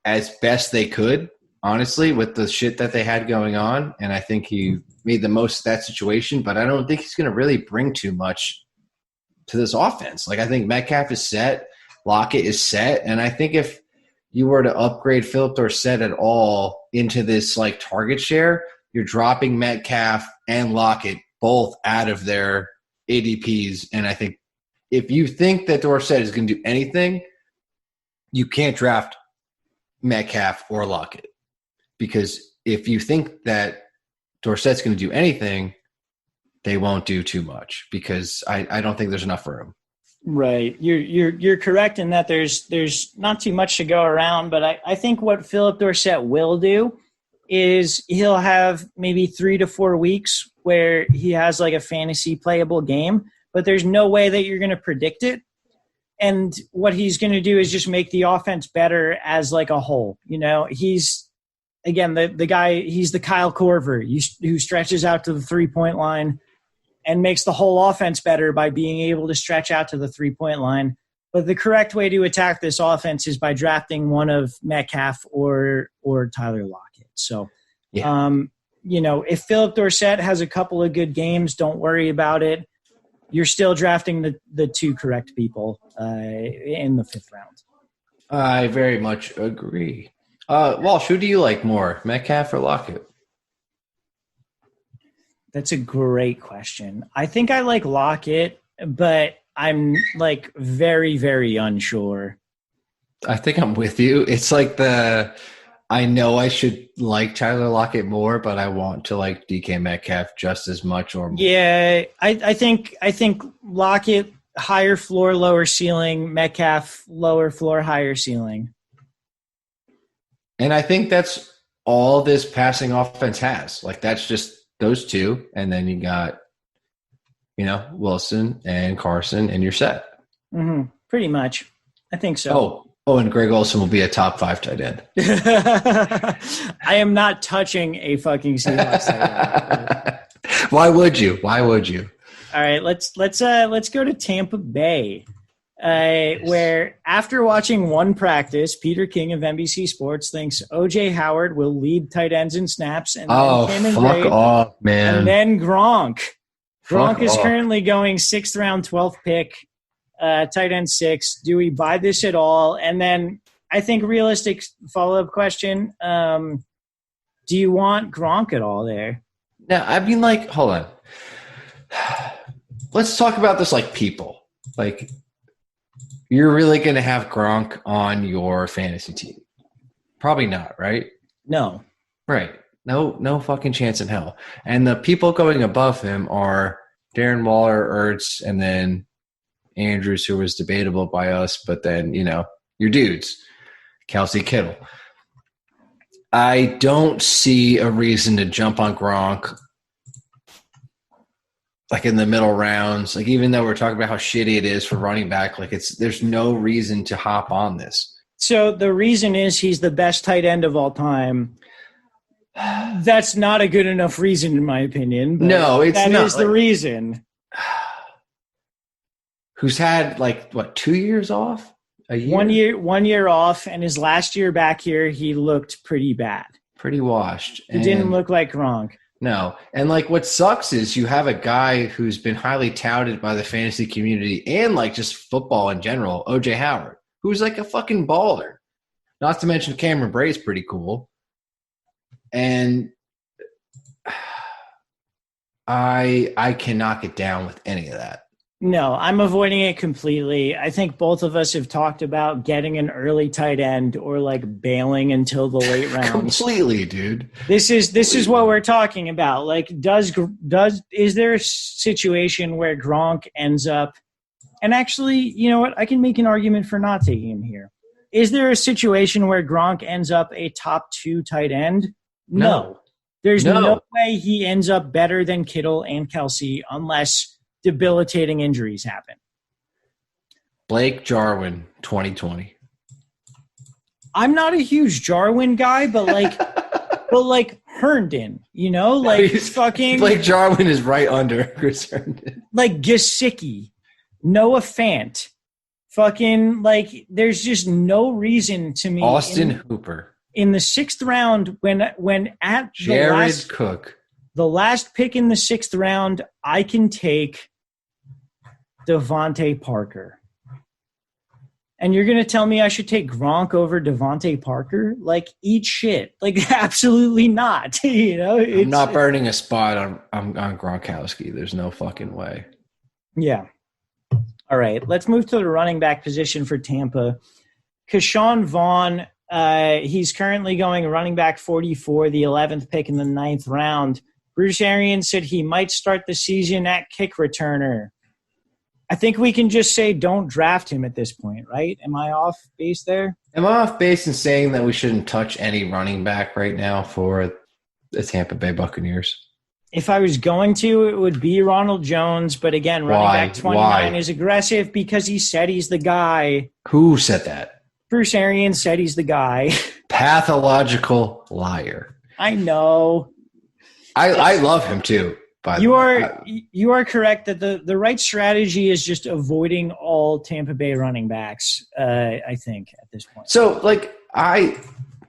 as best they could, honestly, with the shit that they had going on. And I think he made the most of that situation, but I don't think he's going to really bring too much to this offense. Like I think Metcalf is set, Lockett is set. And I think if you were to upgrade Philip Dorsett at all into this like target share, you're dropping Metcalf and Lockett both out of their ADPs. And I think if you think that Dorsett is going to do anything, you can't draft Metcalf or Lockett. Because if you think that Dorsett's going to do anything, they won't do too much because I don't think there's enough for him. Right. You're correct in that there's not too much to go around, but I think what Philip Dorsett will do is he'll have maybe 3 to 4 weeks where he has like a fantasy playable game, but there's no way that you're going to predict it. And what he's going to do is just make the offense better as like a whole. You know, he's again the guy. He's the Kyle Korver who stretches out to the 3-point line and makes the whole offense better by being able to stretch out to the 3-point line. But the correct way to attack this offense is by drafting one of Metcalf or Tyler Lockett. So, yeah. If Philip Dorsett has a couple of good games, don't worry about it. You're still drafting the 2 correct people in the 5th round. I very much agree. Walsh, who do you like more, Metcalf or Lockett? That's a great question. I think I like Lockett, but I'm like very, very unsure. I think I'm with you. It's like I know I should like Tyler Lockett more, but I want to like DK Metcalf just as much or more. Yeah, I think Lockett, higher floor, lower ceiling, Metcalf, lower floor, higher ceiling. And I think that's all this passing offense has. Like that's just those 2, and then you got, Wilson and Carson, and you're set. Mm-hmm. Pretty much. I think so. Oh, and Greg Olsen will be a top 5 tight end. I am not touching a fucking Seahawks tight end. Why would you? All right, let's go to Tampa Bay, where after watching one practice, Peter King of NBC Sports thinks O.J. Howard will lead tight ends in snaps, and then fuck off, man. And then Gronk. Gronk is currently going 6th round, 12th pick, tight end 6. Do we buy this at all? And then I think realistic follow-up question, do Do you want Gronk at all there? Now, I mean, like, hold on. Let's talk about this like people. Like, you're really going to have Gronk on your fantasy team? Probably not, right? No. Right. No fucking chance in hell. And the people going above him are Darren Waller, Ertz, and then Andrews, who was debatable by us, but then, your dudes, Kelsey, Kittle. I don't see a reason to jump on Gronk like in the middle rounds. Like, even though we're talking about how shitty it is for running back, like there's no reason to hop on this. So the reason is he's the best tight end of all time. That's not a good enough reason, in my opinion. But no, it's not. That is the reason. Who's had 2 years off? A year? 1 year off, and his last year back here, he looked pretty bad. Pretty washed. He didn't look like Gronk. No. And what sucks is you have a guy who's been highly touted by the fantasy community and just football in general, OJ Howard, who's a fucking baller. Not to mention Cameron Brate's pretty cool. And I cannot get down with any of that. No, I'm avoiding it completely. I think both of us have talked about getting an early tight end or bailing until the late rounds. Completely, dude. This is what we're talking about. Is there a situation where Gronk ends up, and actually, you know what? I can make an argument for not taking him here. Is there a situation where Gronk ends up a top 2 tight end? No. There's no way he ends up better than Kittle and Kelsey unless debilitating injuries happen. Blake Jarwin, 2020. I'm not a huge Jarwin guy, but Herndon, he's fucking Blake Jarwin is right under Chris Herndon. Gesicki, Noah Fant, fucking there's just no reason to me. Austin Hooper. In the 6th round, when at Jared Cook, the last pick in the 6th round, I can take Devontae Parker. And you're going to tell me I should take Gronk over Devontae Parker? Eat shit. Absolutely not. I'm not burning a spot on Gronkowski. There's no fucking way. Yeah. All right. Let's move to the running back position for Tampa. Keshawn Vaughn, he's currently going running back 44, the 11th pick in the 9th round. Bruce Arians said he might start the season at kick returner. I think we can just say don't draft him at this point, right? Am I off base there? Am I off base in saying that we shouldn't touch any running back right now for the Tampa Bay Buccaneers? If I was going to, it would be Ronald Jones. But again, running back 29 is aggressive because he said he's the guy. Who said that? Bruce Arians said he's the guy. Pathological liar. I know. I love him too. You are correct that the right strategy is just avoiding all Tampa Bay running backs, I think, at this point. So, I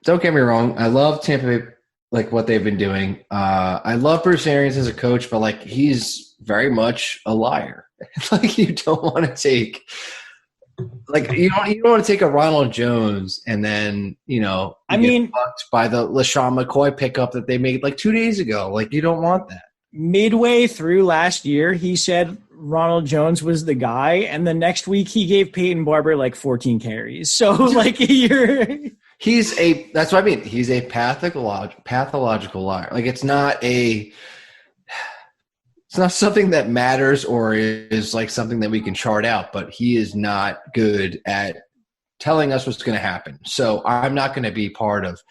don't get me wrong. I love Tampa Bay, what they've been doing. I love Bruce Arians as a coach, but, he's very much a liar. You don't want to take you don't want to take a Ronald Jones and then, get fucked by the LaShawn McCoy pickup that they made 2 days ago. You don't want that. Midway through last year, he said Ronald Jones was the guy, and the next week he gave Peyton Barber 14 carries. So that's what I mean. He's a pathological liar. It's not something that matters or is something that we can chart out, but he is not good at telling us what's going to happen. So I'm not going to be part of.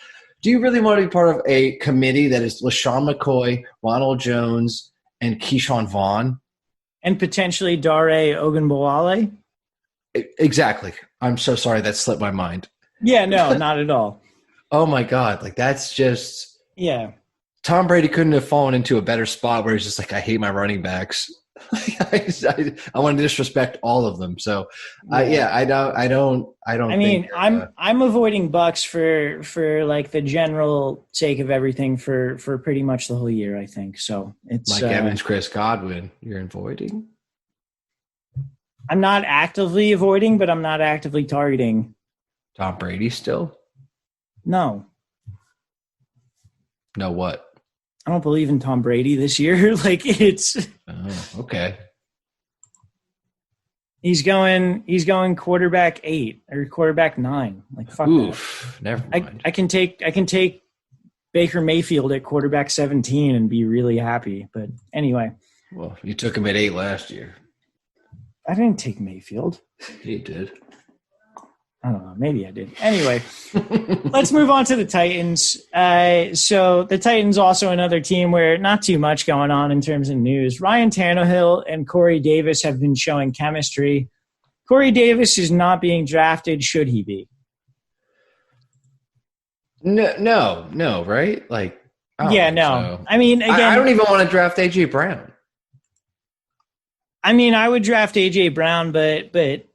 Do you really want to be part of a committee that is LaShawn McCoy, Ronald Jones, and Keyshawn Vaughn? And potentially Dare Ogunbowale? Exactly. I'm so sorry that slipped my mind. Yeah, no, not at all. Oh, my God. That's just – yeah. Tom Brady couldn't have fallen into a better spot where he's just I hate my running backs. I want to disrespect all of them. So, I don't. I mean, I'm avoiding Bucks for the general sake of everything for pretty much the whole year. I think so. It's Evans, Chris Godwin. You're avoiding. I'm not actively avoiding, but I'm not actively targeting. Tom Brady still. No. No, what? I don't believe in Tom Brady this year. Like it's. Oh, okay. He's going quarterback 8 or quarterback 9. Like fuck Oof, that. never mind. I can take Baker Mayfield at quarterback 17 and be really happy. But anyway. Well, you took him at 8 last year. I didn't take Mayfield. You did. I don't know. Maybe I did. Anyway, let's move on to the Titans. So the Titans also another team where not too much going on in terms of news. Ryan Tannehill and Corey Davis have been showing chemistry. Corey Davis is not being drafted. Should he be? No, right? Like, yeah, no. So. I mean, again, I don't even want to draft A.J. Brown. I mean, I would draft A.J. Brown, but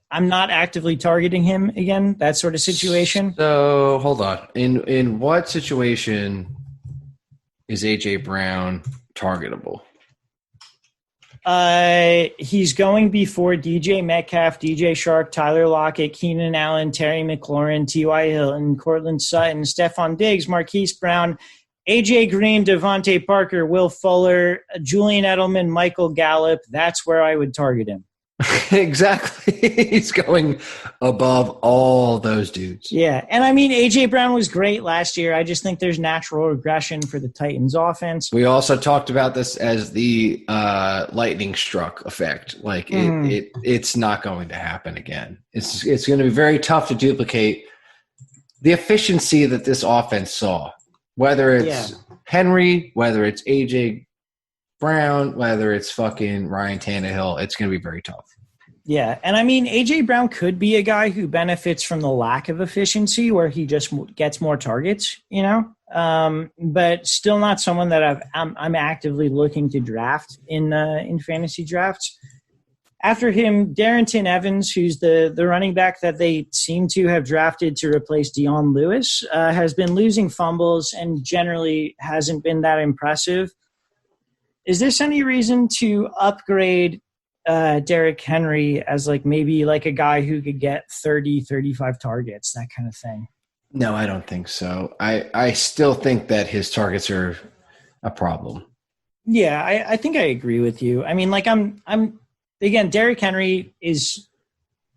I'm not actively targeting him again, that sort of situation. So hold on. In what situation is A.J. Brown targetable? He's going before DJ Metcalf, DJ Shark, Tyler Lockett, Keenan Allen, Terry McLaurin, T.Y. Hilton, Cortland Sutton, Stephon Diggs, Marquise Brown, A.J. Green, Devontae Parker, Will Fuller, Julian Edelman, Michael Gallup. That's where I would target him. Exactly. He's going above all those dudes. Yeah. And I mean, A.J. Brown was great last year. I just think there's natural regression for the Titans offense. We also talked about this as the lightning struck effect. Like it's not going to happen again. It's going to be very tough to duplicate the efficiency that this offense saw, whether it's Henry, whether it's A.J. Brown, whether it's fucking Ryan Tannehill. It's going to be very tough. Yeah, and I mean, A.J. Brown could be a guy who benefits from the lack of efficiency where he just gets more targets, you know, but still not someone that I'm actively looking to draft in fantasy drafts. After him, Darrington Evans, who's the running back that they seem to have drafted to replace Dion Lewis, has been losing fumbles and generally hasn't been that impressive. Is this any reason to upgrade Derrick Henry as maybe a guy who could get 30, 35 targets, that kind of thing? No, I don't think so. I still think that his targets are a problem. Yeah, I think I agree with you. I mean, I'm again, Derrick Henry is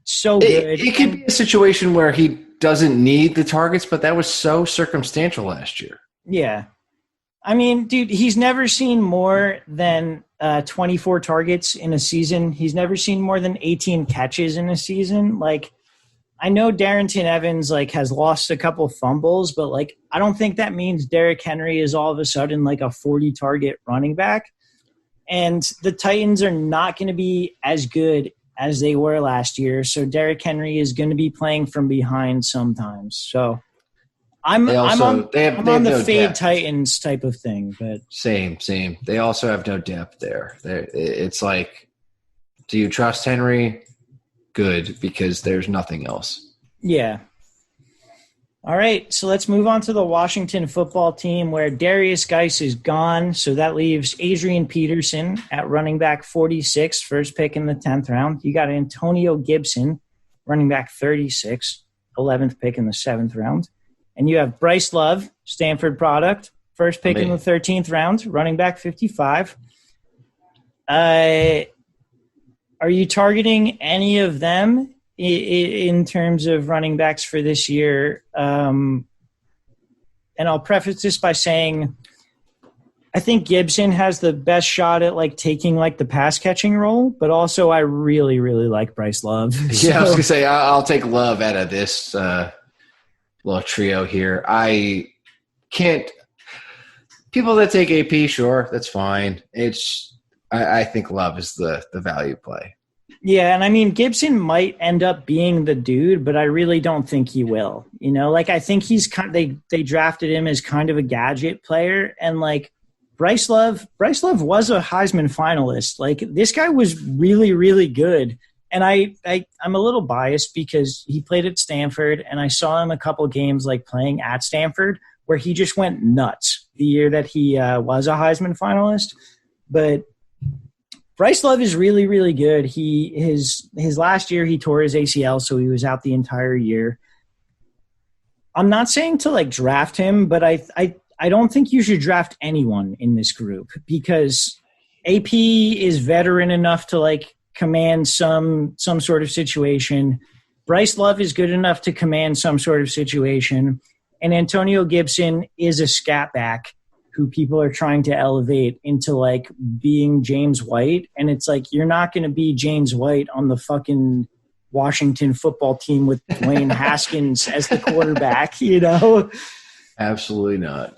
so good. It could be a situation where he doesn't need the targets, but that was so circumstantial last year. Yeah. I mean, dude, he's never seen more than 24 targets in a season. He's never seen more than 18 catches in a season. I know Darrington Evans has lost a couple fumbles, but I don't think that means Derrick Henry is all of a sudden a 40 target running back. And the Titans are not going to be as good as they were last year. So Derrick Henry is going to be playing from behind sometimes. So I'm on the fade Titans type of thing, but same. They also have no depth there. It's do you trust Henry? Good, because there's nothing else. Yeah. All right, so let's move on to the Washington football team where Darius Geis is gone. So that leaves Adrian Peterson at running back 46, first pick in the 10th round. You got Antonio Gibson, running back 36, 11th pick in the 7th round. And you have Bryce Love, Stanford product, first pick in the 13th round, running back 55. Are you targeting any of them in terms of running backs for this year? And I'll preface this by saying I think Gibson has the best shot at taking the pass catching role, but also I really, really like Bryce Love. Yeah, I was gonna say I'll take Love out of this little trio here. I can't. People that take AP, sure, that's fine. I think Love is the value play. Yeah, and I mean Gibson might end up being the dude, but I really don't think he will. You know, I think he's they drafted him as kind of a gadget player, and Bryce Love was a Heisman finalist. This guy was really, really good. And I'm a little biased because he played at Stanford, and I saw him a couple games playing at Stanford where he just went nuts the year that he was a Heisman finalist. But Bryce Love is really, really good. His last year he tore his ACL, so he was out the entire year. I'm not saying to draft him, but I I don't think you should draft anyone in this group because AP is veteran enough to like command some sort of situation. Bryce Love is good enough to command some sort of situation. And Antonio Gibson is a scat back who people are trying to elevate into like being James White. And it's like, you're not going to be James White on the fucking Washington football team with Dwayne Haskins as the quarterback, you know? Absolutely not.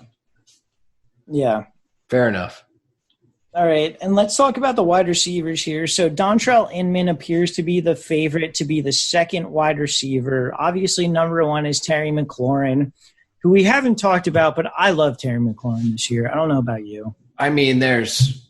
Yeah. Fair enough. All right, and let's talk about the wide receivers here. So Dontrell Inman appears to be the favorite to be the second wide receiver. Obviously, number one is Terry McLaurin, who we haven't talked about, but I love Terry McLaurin this year. I don't know about you. I mean, there's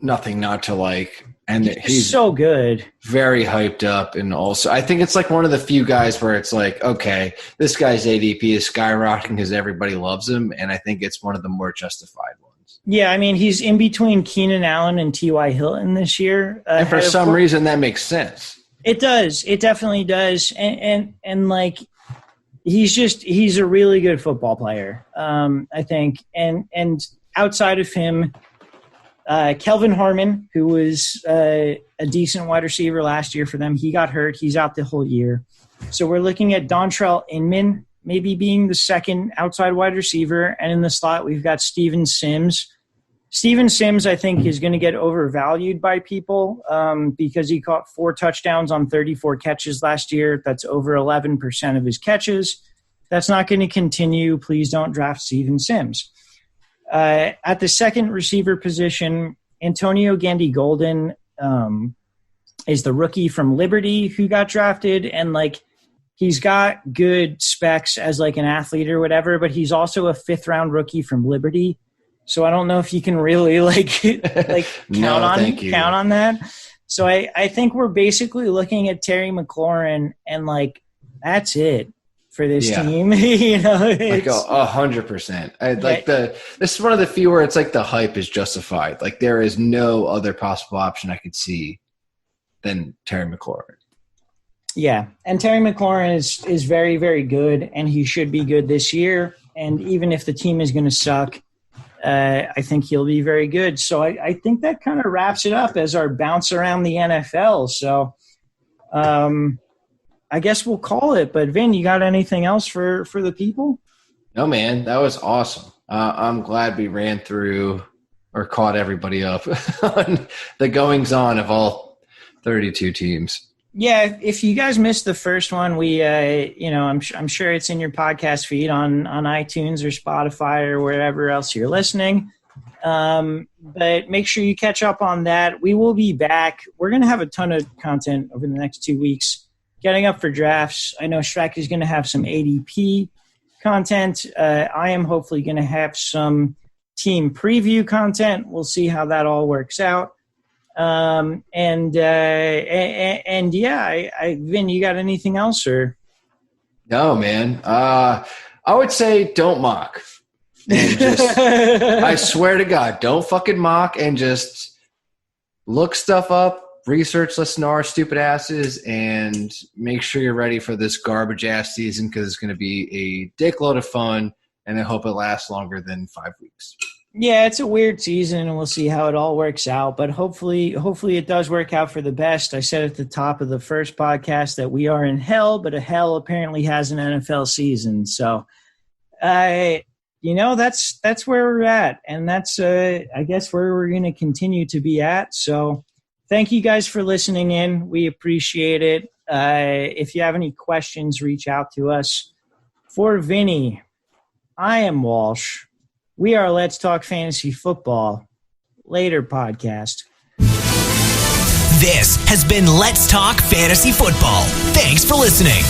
nothing not to like. And he's so good. Very hyped up. And also, I think it's like one of the few guys where it's like, okay, this guy's ADP is skyrocketing because everybody loves him. And I think it's one of the more justified ones. Yeah, I mean, he's in between Keenan Allen and T.Y. Hilton this year. And for some reason, that makes sense. It does. It definitely does. And like, he's a really good football player, I think. And outside of him, Kelvin Harmon, who was a decent wide receiver last year for them, he got hurt. He's out the whole year. So we're looking at Dontrell Inman maybe being the second outside wide receiver. And in the slot, we've got Steven Sims. Steven Sims, I think, is going to get overvalued by people because he caught 4 touchdowns on 34 catches last year. That's over 11% of his catches. That's not going to continue. Please don't draft Steven Sims. At the second receiver position, Antonio Gandy-Golden is the rookie from Liberty who got drafted. And, like, he's got good specs as, like, an athlete or whatever, but he's also a fifth-round rookie from Liberty. So I don't know if you can really count on that. So I think we're basically looking at Terry McLaurin and like that's it for this team. You know, like 100%. This is one of the few where it's like the hype is justified. Like there is no other possible option I could see than Terry McLaurin. Yeah, and Terry McLaurin is very, very good, and he should be good this year. And even if the team is going to suck, I think he'll be very good. So I think that kind of wraps it up as our bounce around the NFL. So I guess we'll call it. But, Vin, you got anything else for the people? No, man. That was awesome. I'm glad we ran through or caught everybody up on the goings-on of all 32 teams. Yeah, if you guys missed the first one, we, I'm sure it's in your podcast feed on iTunes or Spotify or wherever else you're listening. But make sure you catch up on that. We will be back. We're going to have a ton of content over the next 2 weeks, getting up for drafts. I know Shrek is going to have some ADP content. I am hopefully going to have some team preview content. We'll see how that all works out. Vin, you got anything else or? No, man. I would say don't mock. And just, I swear to God, don't fucking mock and just look stuff up, research, listen to our stupid asses, and make sure you're ready for this garbage ass season because it's going to be a dickload of fun, and I hope it lasts longer than 5 weeks. Yeah, it's a weird season, and we'll see how it all works out. But hopefully it does work out for the best. I said at the top of the first podcast that we are in hell, but a hell apparently has an NFL season. So, that's where we're at, and that's I guess where we're going to continue to be at. So, thank you guys for listening in. We appreciate it. If you have any questions, reach out to us. For Vinny, I am Walsh. We are Let's Talk Fantasy Football. Later podcast. This has been Let's Talk Fantasy Football. Thanks for listening.